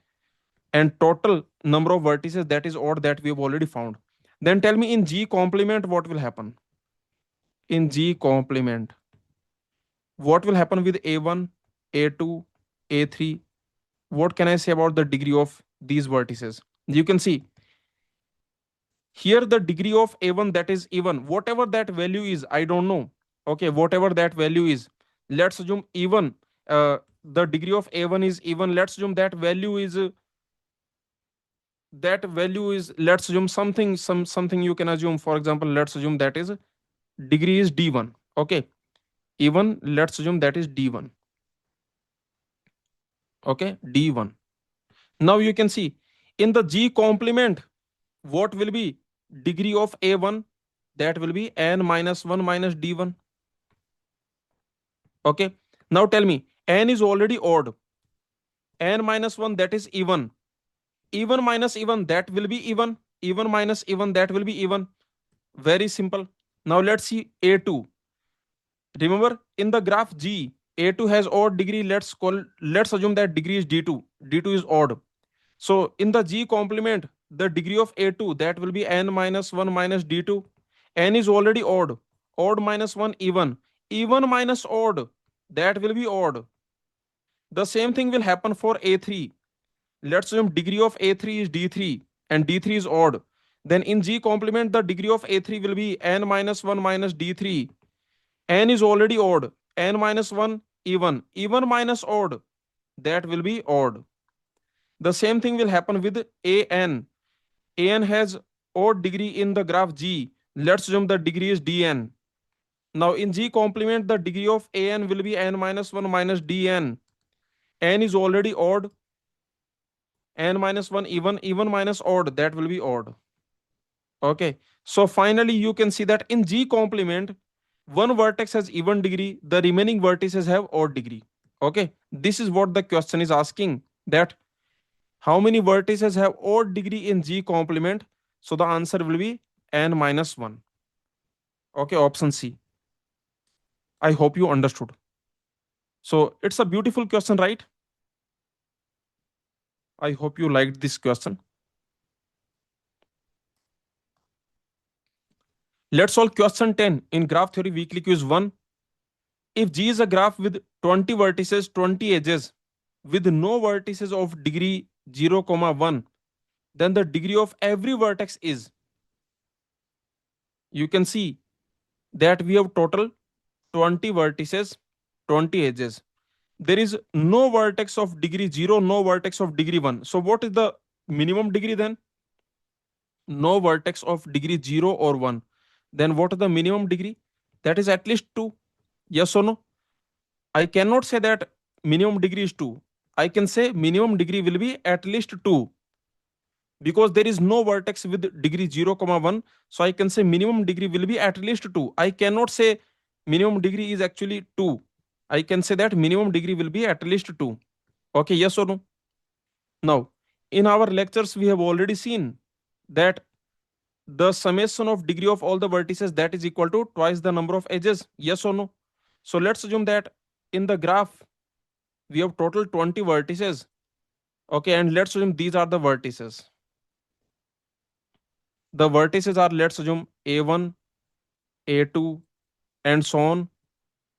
Speaker 1: and total number of vertices that is odd, that we have already found. Then tell me, in G complement what will happen? In G complement, what will happen with a1, a2, a3? What can I say about the degree of these vertices? You can see here the degree of a1, that is even, whatever that value is, I don't know. Okay, whatever that value is, let's assume even, the degree of a1 is even. Let's assume that value is let's assume something you can assume. For example, let's assume that is degree is d1. Okay, even let's assume that is d1. Okay, d1. Now you can see in the G complement, what will be degree of a1? That will be n minus 1 minus d1. Okay, now tell me, n is already odd, n minus 1, that is even, even minus even, that will be even minus even, that will be even. Very simple. Now let's see a2. Remember, in the graph G, a2 has odd degree. Let's assume that degree is d2, d2 is odd. So in the G complement, the degree of A2, that will be n minus 1 minus D2. N is already odd. Odd minus 1, even. Even minus odd, that will be odd. The same thing will happen for A3. Let's assume degree of A3 is D3 and D3 is odd. Then in G complement, the degree of A3 will be n minus 1 minus D3. N is already odd. N minus 1 even. Even minus odd, that will be odd. The same thing will happen with AN. AN has odd degree in the graph G. Let's assume the degree is DN. Now in G complement, the degree of AN will be n minus 1 minus DN. N is already odd. N minus 1 even minus odd, that will be odd. Okay. So finally you can see that in G complement, one vertex has even degree, the remaining vertices have odd degree. Okay. This is what the question is asking, that how many vertices have odd degree in G complement? So the answer will be n minus 1. Okay, option C. I hope you understood. So it's a beautiful question, right? I hope you liked this question. Let's solve question 10 in graph theory weekly quiz 1. If G is a graph with 20 vertices, 20 edges, with no vertices of degree 0, 1, then the degree of every vertex is, you can see that we have total 20 vertices, 20 edges. There is no vertex of degree 0, no vertex of degree 1. So what is the minimum degree then? No vertex of degree 0 or 1. Then what is the minimum degree? That is at least 2. Yes or no? I cannot say that minimum degree is 2. I can say minimum degree will be at least 2 because there is no vertex with degree 0, 1. So I can say minimum degree will be at least 2. I cannot say minimum degree is actually 2. I can say that minimum degree will be at least 2. Okay, yes or no? Now, in our lectures, we have already seen that the summation of degree of all the vertices, that is equal to twice the number of edges. Yes or no? So let's assume that in the graph we have total 20 vertices. Okay, and let's assume these are the vertices. The vertices are, let's assume, A1, A2, and so on,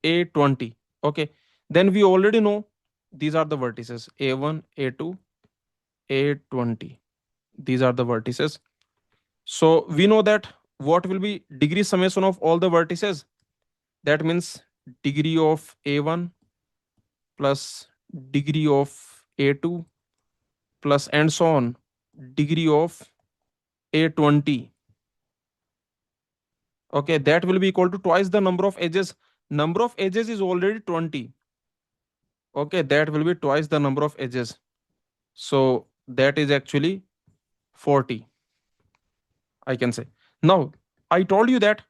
Speaker 1: A20. Okay, then we already know these are the vertices A1, A2, A20. These are the vertices. So we know that what will be degree summation of all the vertices? That means degree of A1 plus degree of A2 plus and so on, degree of A20. Okay, that will be equal to twice the number of edges. Number of edges is already 20. Okay, that will be twice the number of edges. So that is actually 40, I can say. Now, I told you that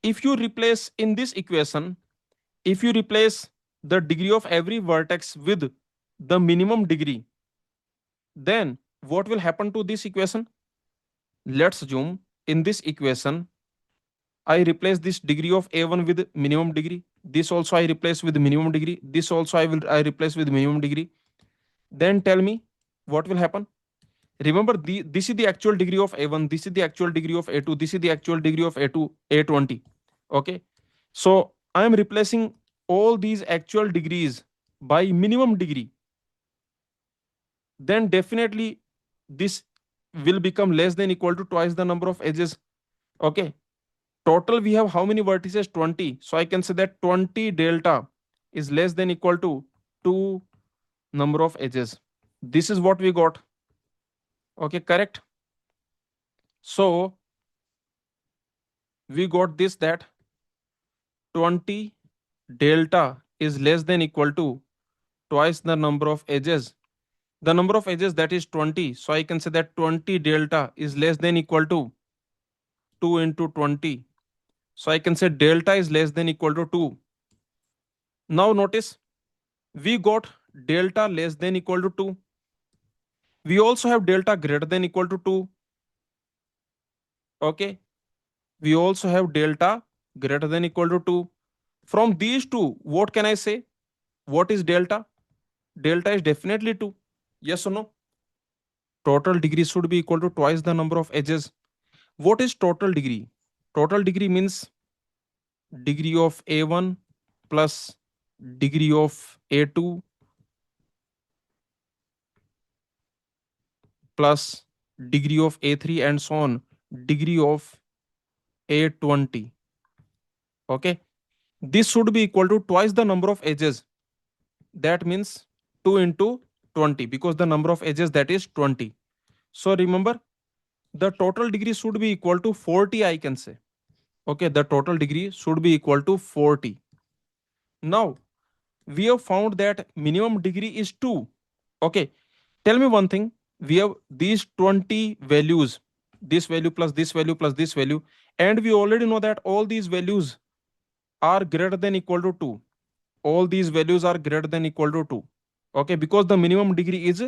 Speaker 1: if you replace in this equation, if you replace the degree of every vertex with the minimum degree, then what will happen to this equation? Let's assume in this equation, I replace this degree of A1 with minimum degree. This also I replace with minimum degree. This also I replace with minimum degree. Then tell me what will happen. Remember, this is the actual degree of A1. This is the actual degree of A2. This is the actual degree of A2, A20. Okay. So I am replacing all these actual degrees by minimum degree. Then definitely this will become less than equal to twice the number of edges. Okay. Total we have how many vertices? 20. So I can say that 20 delta is less than equal to 2 number of edges. This is what we got. Okay, correct. So we got this, that 20 delta is less than equal to twice the number of edges. The number of edges, that is 20. So I can say that 20 delta is less than equal to 2 into 20. So I can say delta is less than equal to 2. Now notice we got delta less than equal to 2. We also have delta greater than equal to 2. Okay. We also have delta greater than equal to 2. From these two, what can I say? What is delta? Delta is definitely 2. Yes or no? Total degree should be equal to twice the number of edges. What is total degree? Total degree means degree of A1 plus degree of A2 plus degree of A3 and so on, degree of A20. Okay, this should be equal to twice the number of edges. That means 2 into 20, because the number of edges, that is 20. So remember, the total degree should be equal to 40, I can say. Okay, the total degree should be equal to 40. Now we have found that minimum degree is 2. Okay, tell me one thing. We have these 20 values, this value plus this value plus this value, and we already know that all these values are greater than equal to 2. All these values are greater than equal to 2. Okay, because the minimum degree is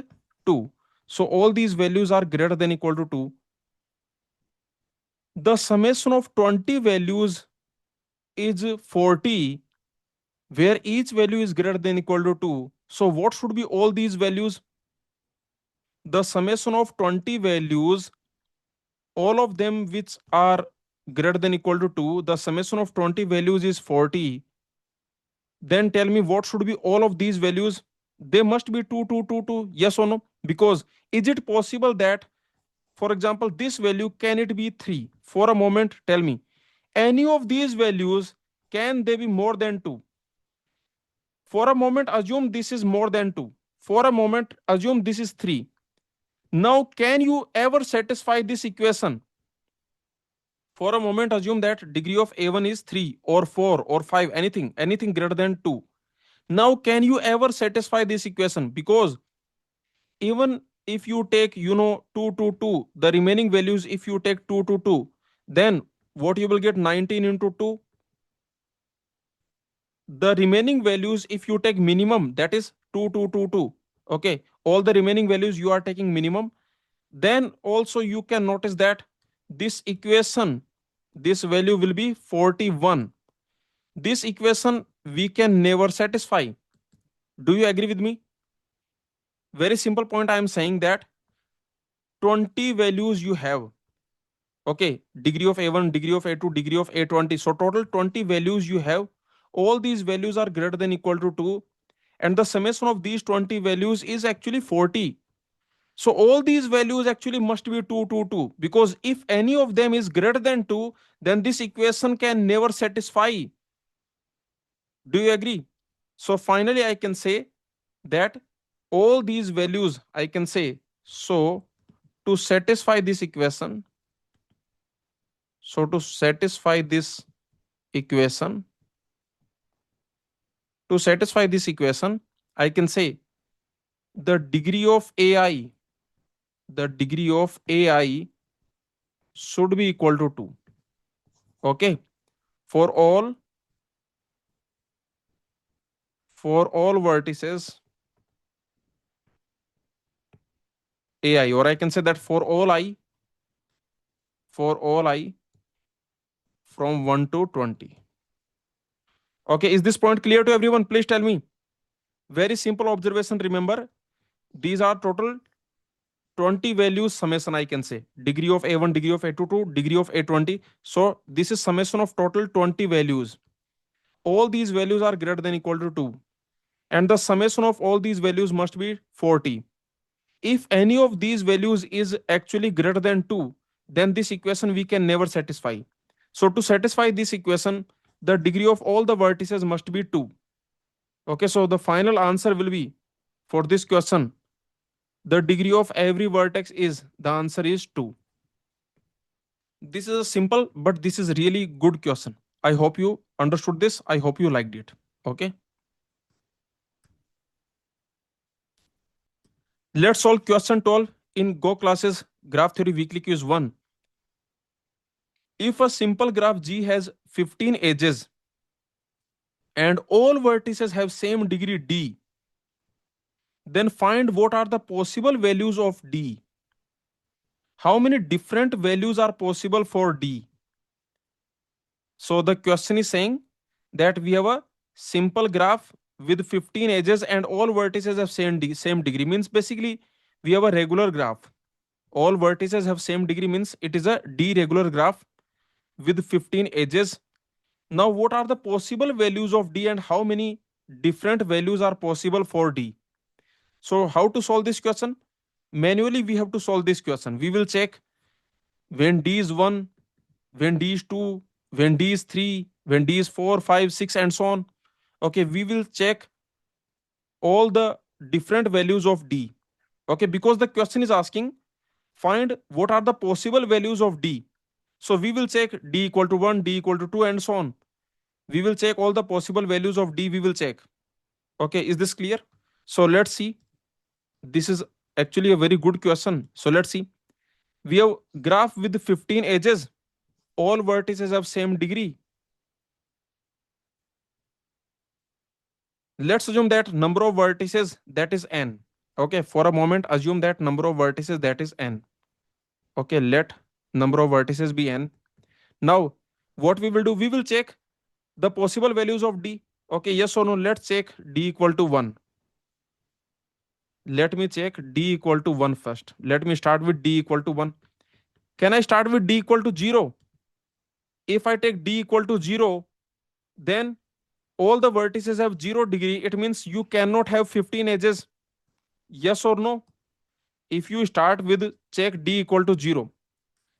Speaker 1: 2. So all these values are greater than equal to 2. The summation of 20 values is 40, where each value is greater than equal to 2. So what should be all these values? The summation of 20 values, all of them which are greater than equal to 2, the summation of 20 values is 40. Then tell me what should be all of these values? They must be 2, 2, 2, 2. Yes or no? Because is it possible that, for example, this value, can it be 3? For a moment, tell me. Any of these values, can they be more than 2? For a moment, assume this is more than 2. For a moment, assume this is 3. Now, can you ever satisfy this equation? For a moment, assume that degree of A1 is 3 or 4 or 5, anything greater than 2. Now, can you ever satisfy this equation? Because even if you take, 2, 2, 2, the remaining values, if you take 2, 2, 2, then what you will get? 19 into 2. The remaining values, if you take minimum, that is 2, 2, 2, 2. Okay, all the remaining values you are taking minimum. Then also you can notice that this equation, this value will be 41. This equation we can never satisfy. Do you agree with me? Very simple point, I am saying that 20 values you have. Okay, degree of A1, degree of A2, degree of A20. So total 20 values you have. All these values are greater than equal to 2, and the summation of these 20 values is actually 40. So all these values actually must be 2, 2, 2, because if any of them is greater than 2, then this equation can never satisfy. Do you agree? So finally, I can say that all these values, I can say, so to satisfy this equation, so to satisfy this equation, to satisfy this equation, I can say the degree of AI, the degree of AI should be equal to 2. Okay, for all, for all vertices AI, or I can say that for all I from 1 to 20. Okay, is this point clear to everyone? Please tell me. Very simple observation. Remember, these are total 20 values summation, I can say. Degree of A1, degree of A2 to degree of A20. So this is summation of total 20 values. All these values are greater than equal to 2. And the summation of all these values must be 40. If any of these values is actually greater than 2, then this equation we can never satisfy. So to satisfy this equation, the degree of all the vertices must be 2. Okay, so the final answer will be, for this question, the degree of every vertex is, the answer is 2. This is a simple, but this is really good question. I hope you understood this. I hope you liked it. Okay. Let's solve question 12 in Go classes graph theory weekly quiz 1. If a simple graph G has 15 edges and all vertices have same degree D, then find what are the possible values of D. How many different values are possible for D? So the question is saying that we have a simple graph with 15 edges and all vertices have same degree. Means basically we have a regular graph. All vertices have same degree, means it is a D regular graph with 15 edges. Now what are the possible values of D and how many different values are possible for D? So how to solve this question? Manually, we have to solve this question. We will check when d is 1, when d is 2, when d is 3, when d is 4, 5, 6, and so on. Okay, we will check all the different values of d. Okay, because the question is asking find what are the possible values of d. So we will check d equal to 1, d equal to 2, and so on. We will check all the possible values of d, we will check. Okay, is this clear? So let's see. This is actually a very good question. So let's see. We have graph with 15 edges. All vertices have same degree. Let's assume that number of vertices that is n. Okay, for a moment assume that number of vertices that is n. Okay, let number of vertices be n. Now what we will do, we will check the possible values of d. Okay, yes or no, let's check d equal to 1. Let me check d equal to 1 first. Let me start with d equal to 1. Can I start with d equal to 0? If I take d equal to 0, then all the vertices have 0 degree. It means you cannot have 15 edges. Yes or no? If you start with check d equal to 0,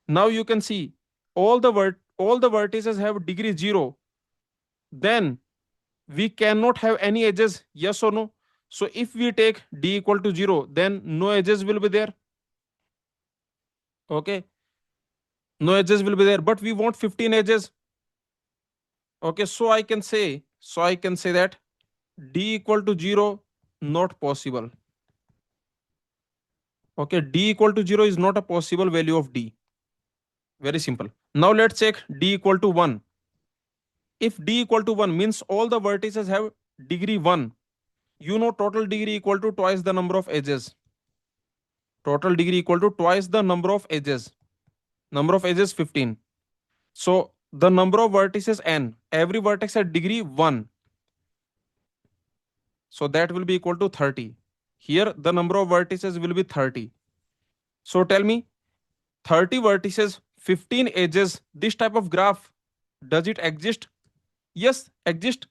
Speaker 1: now you can see all the vertices have degree 0. Then we cannot have any edges. Yes or no? So if we take d equal to 0, then no edges will be there. Okay, no edges will be there, but we want 15 edges. Okay, so I can say that d equal to 0 not possible. Okay, d equal to 0 is not a possible value of d. Very simple. Now let's check d equal to 1. If d equal to 1 means all the vertices have degree 1, you know total degree equal to twice the number of edges. Total degree equal to twice the number of edges. Number of edges 15. So the number of vertices n, every vertex at degree 1. So that will be equal to 30. Here the number of vertices will be 30. So tell me, 30 vertices, 15 edges, this type of graph, does it exist? Yes, exist.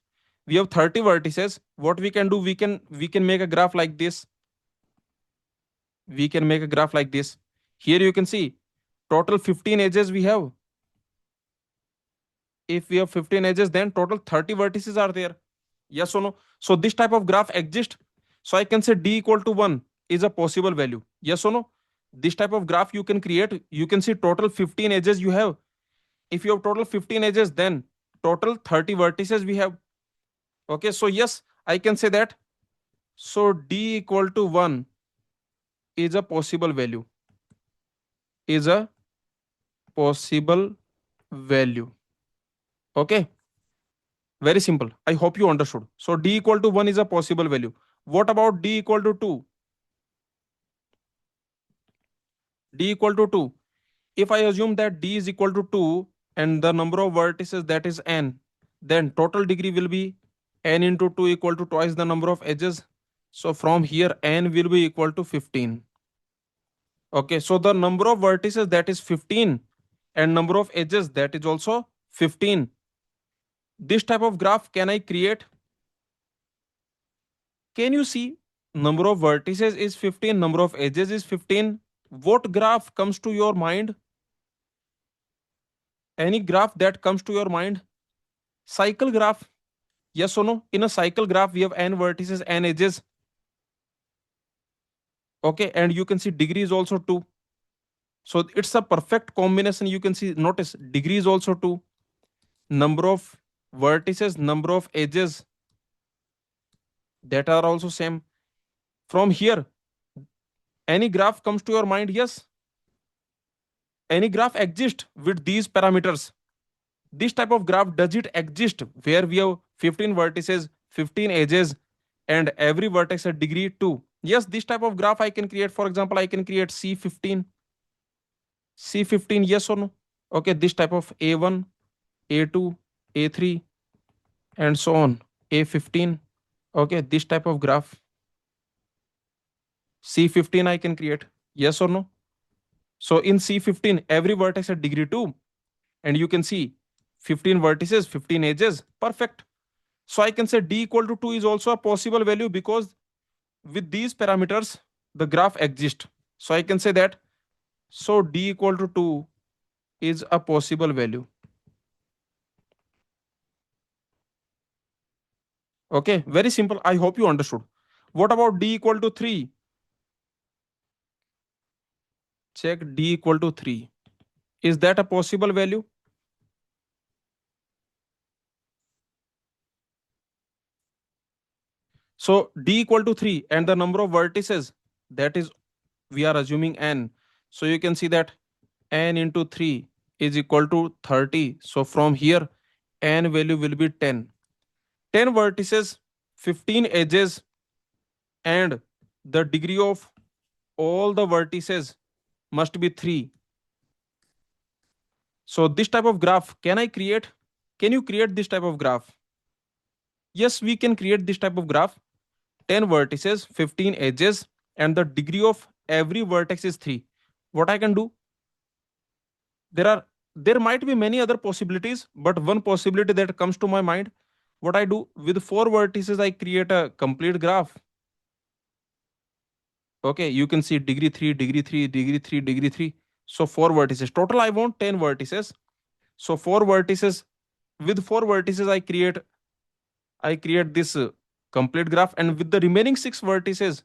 Speaker 1: We have 30 vertices. What we can do, we can make a graph like this. We can make a graph like this. Here you can see total 15 edges we have. If we have 15 edges, then total 30 vertices are there. Yes or no? So this type of graph exists. So I can say d equal to 1 is a possible value. Yes or no? This type of graph you can create. You can see total 15 edges you have. If you have total 15 edges, then total 30 vertices we have. Okay, so yes, I can say that. So d equal to 1 is a possible value. Is a possible value. Okay, very simple. I hope you understood. So d equal to 1 is a possible value. What about d equal to 2? D equal to 2. If I assume that d is equal to 2 and the number of vertices that is n, then total degree will be n into 2 equal to twice the number of edges. So from here n will be equal to 15. Okay, so the number of vertices that is 15 and number of edges that is also 15. This type of graph can I create? Can you see number of vertices is 15, number of edges is 15? What graph comes to your mind? Any graph that comes to your mind? Cycle graph. Yes or no? In a cycle graph, we have n vertices, n edges. Okay, and you can see degree is also 2. So it's a perfect combination. You can see, notice degree is also 2. Number of vertices, number of edges that are also same. From here, any graph comes to your mind? Yes. Any graph exists with these parameters? This type of graph, does it exist where we have 15 vertices, 15 edges, and every vertex at degree 2? Yes, this type of graph I can create. For example, I can create C15. C15, yes or no? Okay, this type of A1, A2, A3, and so on. A15. Okay, this type of graph. C15 I can create. Yes or no? So in C15, every vertex at degree 2, and you can see 15 vertices, 15 edges. Perfect. So I can say d equal to 2 is also a possible value because with these parameters, the graph exists. So I can say that, so d equal to 2 is a possible value. Okay, very simple. I hope you understood. What about d equal to 3? Check d equal to 3. Is that a possible value? So d equal to 3 and the number of vertices, that is, we are assuming n. So you can see that n into 3 is equal to 30. So from here, n value will be 10. 10 vertices, 15 edges, and the degree of all the vertices must be 3. So this type of graph, can I create? Can you create this type of graph? Yes, we can create this type of graph. 10 vertices, 15 edges, and the degree of every vertex is 3. What I can do? There are there might be many other possibilities, but one possibility that comes to my mind, what I do with 4 vertices, I create a complete graph. Okay, you can see degree 3, degree 3, degree 3, degree 3. So 4 vertices. Total I want 10 vertices. So 4 vertices, with 4 vertices I create this complete graph, and with the remaining 6 vertices,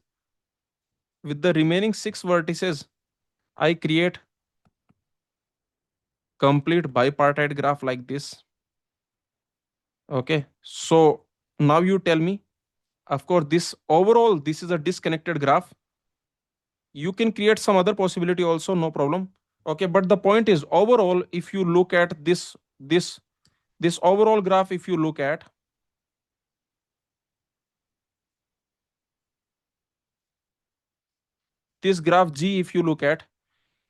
Speaker 1: I create complete bipartite graph like this. Okay. So now you tell me, of course, this is a disconnected graph. You can create some other possibility also, no problem. Okay, but the point is, overall, if you look at this overall graph, if you look at this graph G, if you look at,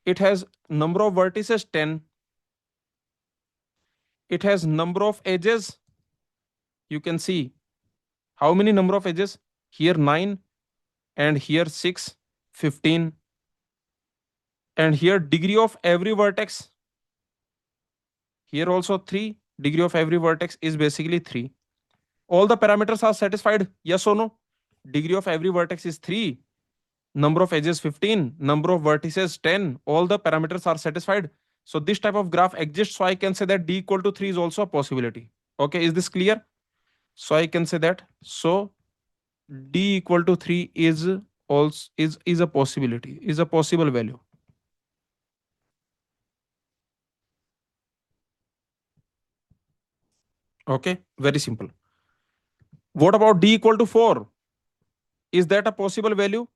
Speaker 1: it has number of vertices 10, it has number of edges. You can see how many number of edges here, 9, and here 6, 15, and here degree of every vertex, here also 3, degree of every vertex is basically 3. All the parameters are satisfied, yes or no? Degree of every vertex is 3, number of edges 15, number of vertices 10, all the parameters are satisfied. So this type of graph exists, so I can say that d equal to 3 is also a possibility. Okay, is this clear? So I can say that, so d equal to 3 is also is a possibility, is a possible value. Okay, very simple. What about d equal to 4? Is that a possible value?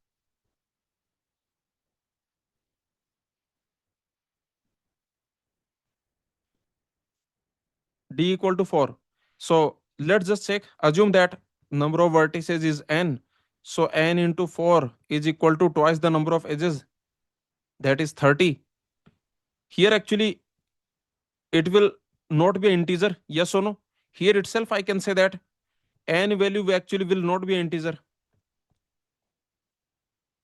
Speaker 1: D equal to 4. So let's just check. Assume that number of vertices is n. So n into 4 is equal to twice the number of edges. That is 30. Here actually it will not be an integer. Yes or no? Here itself I can say that n value actually will not be an integer.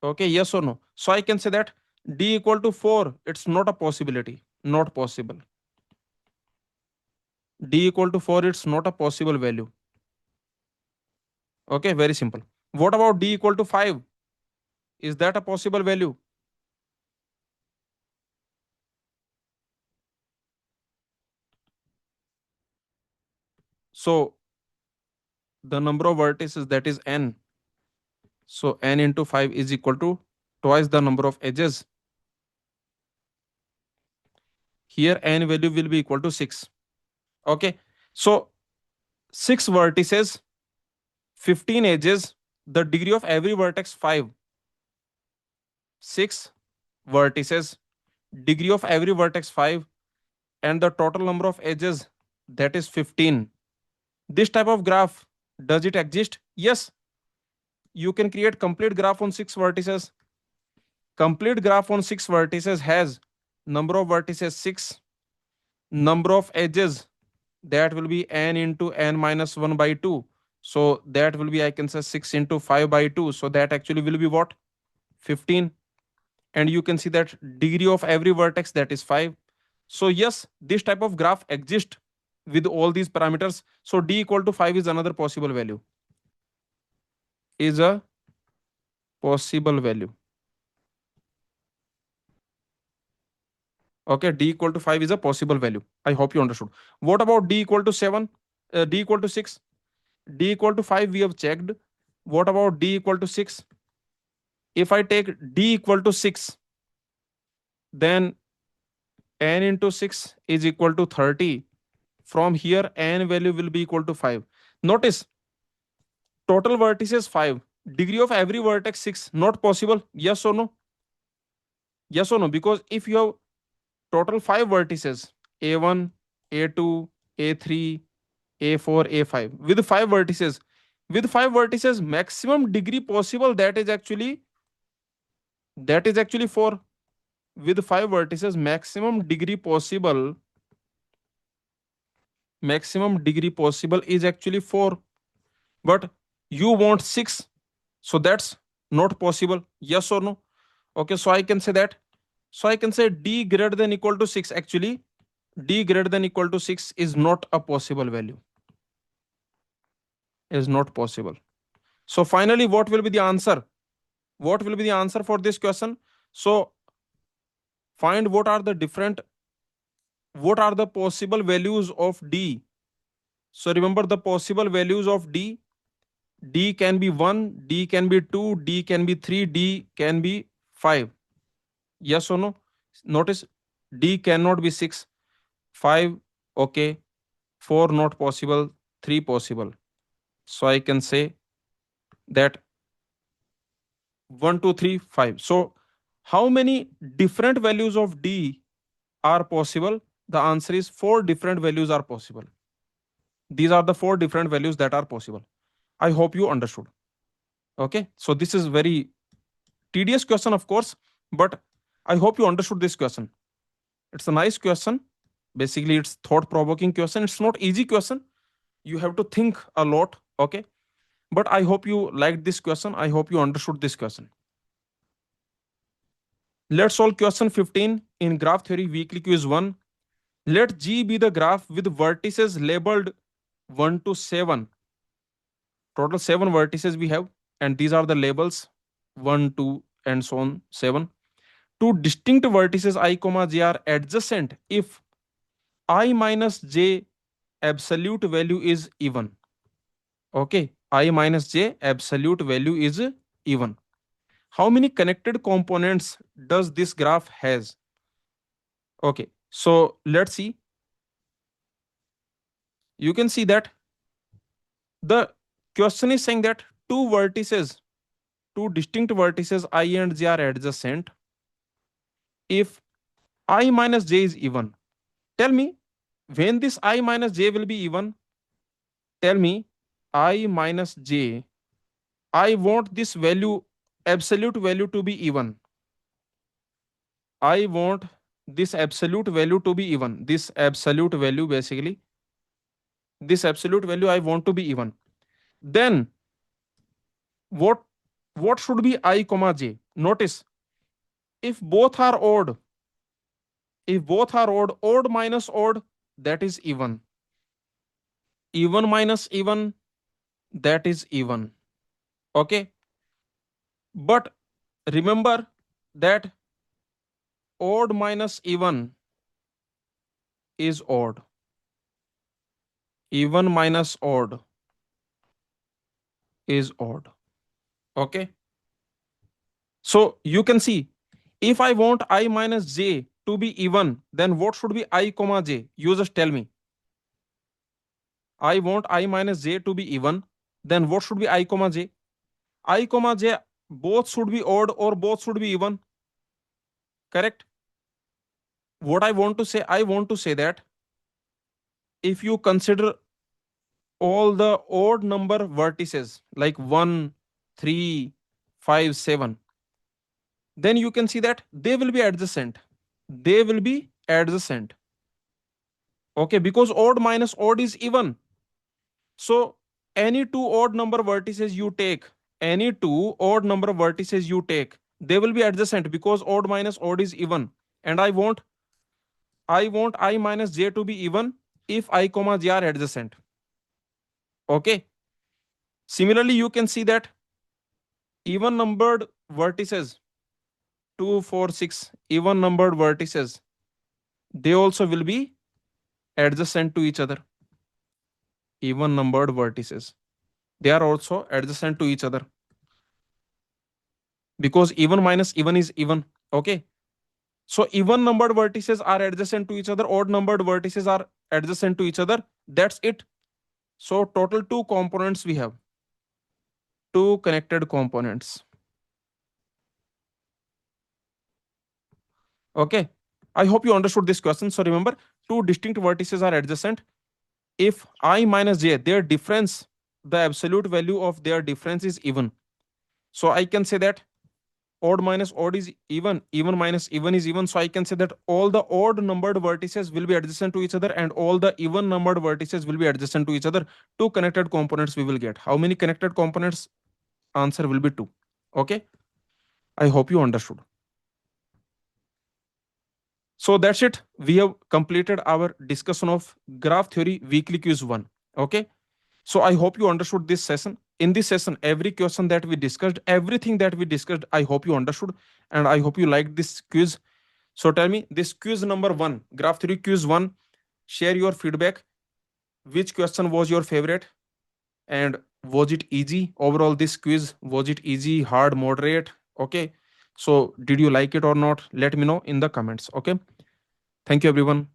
Speaker 1: Okay, yes or no? So I can say that d equal to 4. It's not a possibility. Not possible. D equal to 4, it's not a possible value. Okay, very simple. What about d equal to 5? Is that a possible value? So the number of vertices, that is n. So n into 5 is equal to twice the number of edges. Here n value will be equal to 6. Okay. So 6 vertices, 15 edges, the degree of every vertex 5. 6 vertices, degree of every vertex 5, and the total number of edges, that is 15. This type of graph, does it exist? Yes. You can create complete graph on 6 vertices. Complete graph on 6 vertices has number of vertices 6, number of edges, that will be n into n minus 1 by 2. So that will be, I can say, 6 into 5 by 2. So that actually will be what? 15. And you can see that degree of every vertex, that is 5. So yes, this type of graph exists with all these parameters. So d equal to 5 is another possible value. Is a possible value. Okay, d equal to 5 is a possible value. I hope you understood. What about d equal to 7? D equal to 6? D equal to 5 we have checked. What about d equal to 6? If I take d equal to 6, then n into 6 is equal to 30. From here, n value will be equal to 5. Notice, total vertices 5. Degree of every vertex 6. Not possible. Yes or no? Yes or no? Because if you have total 5 vertices, a1, a2, a3, a4, a5, with 5 vertices, maximum degree possible, that is actually 4. With 5 vertices, maximum degree possible is actually 4. But you want 6, so that's not possible. Yes or no? Okay, so I can say that. So I can say d greater than equal to 6. Actually, d greater than equal to 6 is not a possible value. Is not possible. So finally, what will be the answer? What will be the answer for this question? So find what are the possible values of d. So remember the possible values of d. D can be 1, D can be 2, D can be 3, D can be 5. Yes or no? Notice, D cannot be 6, 5, okay, 4 not possible, 3 possible. So I can say that 1, 2, 3, 5. So how many different values of D are possible? The answer is 4 different values are possible. These are the 4 different values that are possible. I hope you understood. Okay, so this is very tedious question, of course, but I hope you understood this question. It's a nice question. Basically, it's thought provoking question. It's not easy question. You have to think a lot. Okay, but I hope you liked this question. I hope you understood this question. Let's solve question 15 in graph theory weekly quiz 1. Let G be the graph with vertices labeled 1 to 7. Total 7 vertices we have, and these are the labels 1, 2, and so on 7. Two distinct vertices I comma j are adjacent if I minus j absolute value is even. Okay, I minus j absolute value is even. How many connected components does this graph has? Okay, so let's see. You can see that the question is saying that two distinct vertices I and j are adjacent if I minus j is even. Tell me, when this I minus j will be even? Tell me, I minus j, I want this value, absolute value to be even. I want this absolute value to be even. This absolute value, basically, this absolute value I want to be even. Then what what should be I comma j? Notice, if both are odd, odd minus odd, that is even. Even minus even, that is even. Okay. But remember that odd minus even is odd. Even minus odd is odd. Okay. So you can see, if I want I minus j to be even, then what should be I comma j? You just tell me. I want I minus j to be even, then what should be I comma j? I comma j both should be odd or both should be even. Correct? What I want to say that if you consider all the odd number vertices like 1, 3, 5, 7, then you can see that they will be adjacent. They will be adjacent. Okay, because odd minus odd is even. So any two odd number vertices you take, they will be adjacent because odd minus odd is even. And I want I minus j to be even if I comma j are adjacent. Okay. Similarly, you can see that even numbered vertices 2, 4, 6, even numbered vertices. they also will be adjacent to each other. Even numbered vertices, they are also adjacent to each other, because even minus even is even. Okay, so even numbered vertices are adjacent to each other, odd numbered vertices are adjacent to each other. That's it. So total two components we have, two connected components. Okay, I hope you understood this question. So remember, two distinct vertices are adjacent. If I minus j, their difference, the absolute value of their difference is even. So I can say that odd minus odd is even, even minus even is even. So I can say that all the odd numbered vertices will be adjacent to each other and all the even numbered vertices will be adjacent to each other. Two connected components we will get. How many connected components? Answer will be two. Okay, I hope you understood. So that's it. We have completed our discussion of graph theory weekly quiz 1. Okay. So I hope you understood this session. In this session, every question that we discussed, everything that we discussed, I hope you understood and I hope you liked this quiz. So tell me, this quiz number 1, graph theory quiz 1, share your feedback. Which question was your favorite? And was it easy? Overall, this quiz, was it easy, hard, moderate? Okay. So did you like it or not? Let me know in the comments. Okay. Thank you, everyone.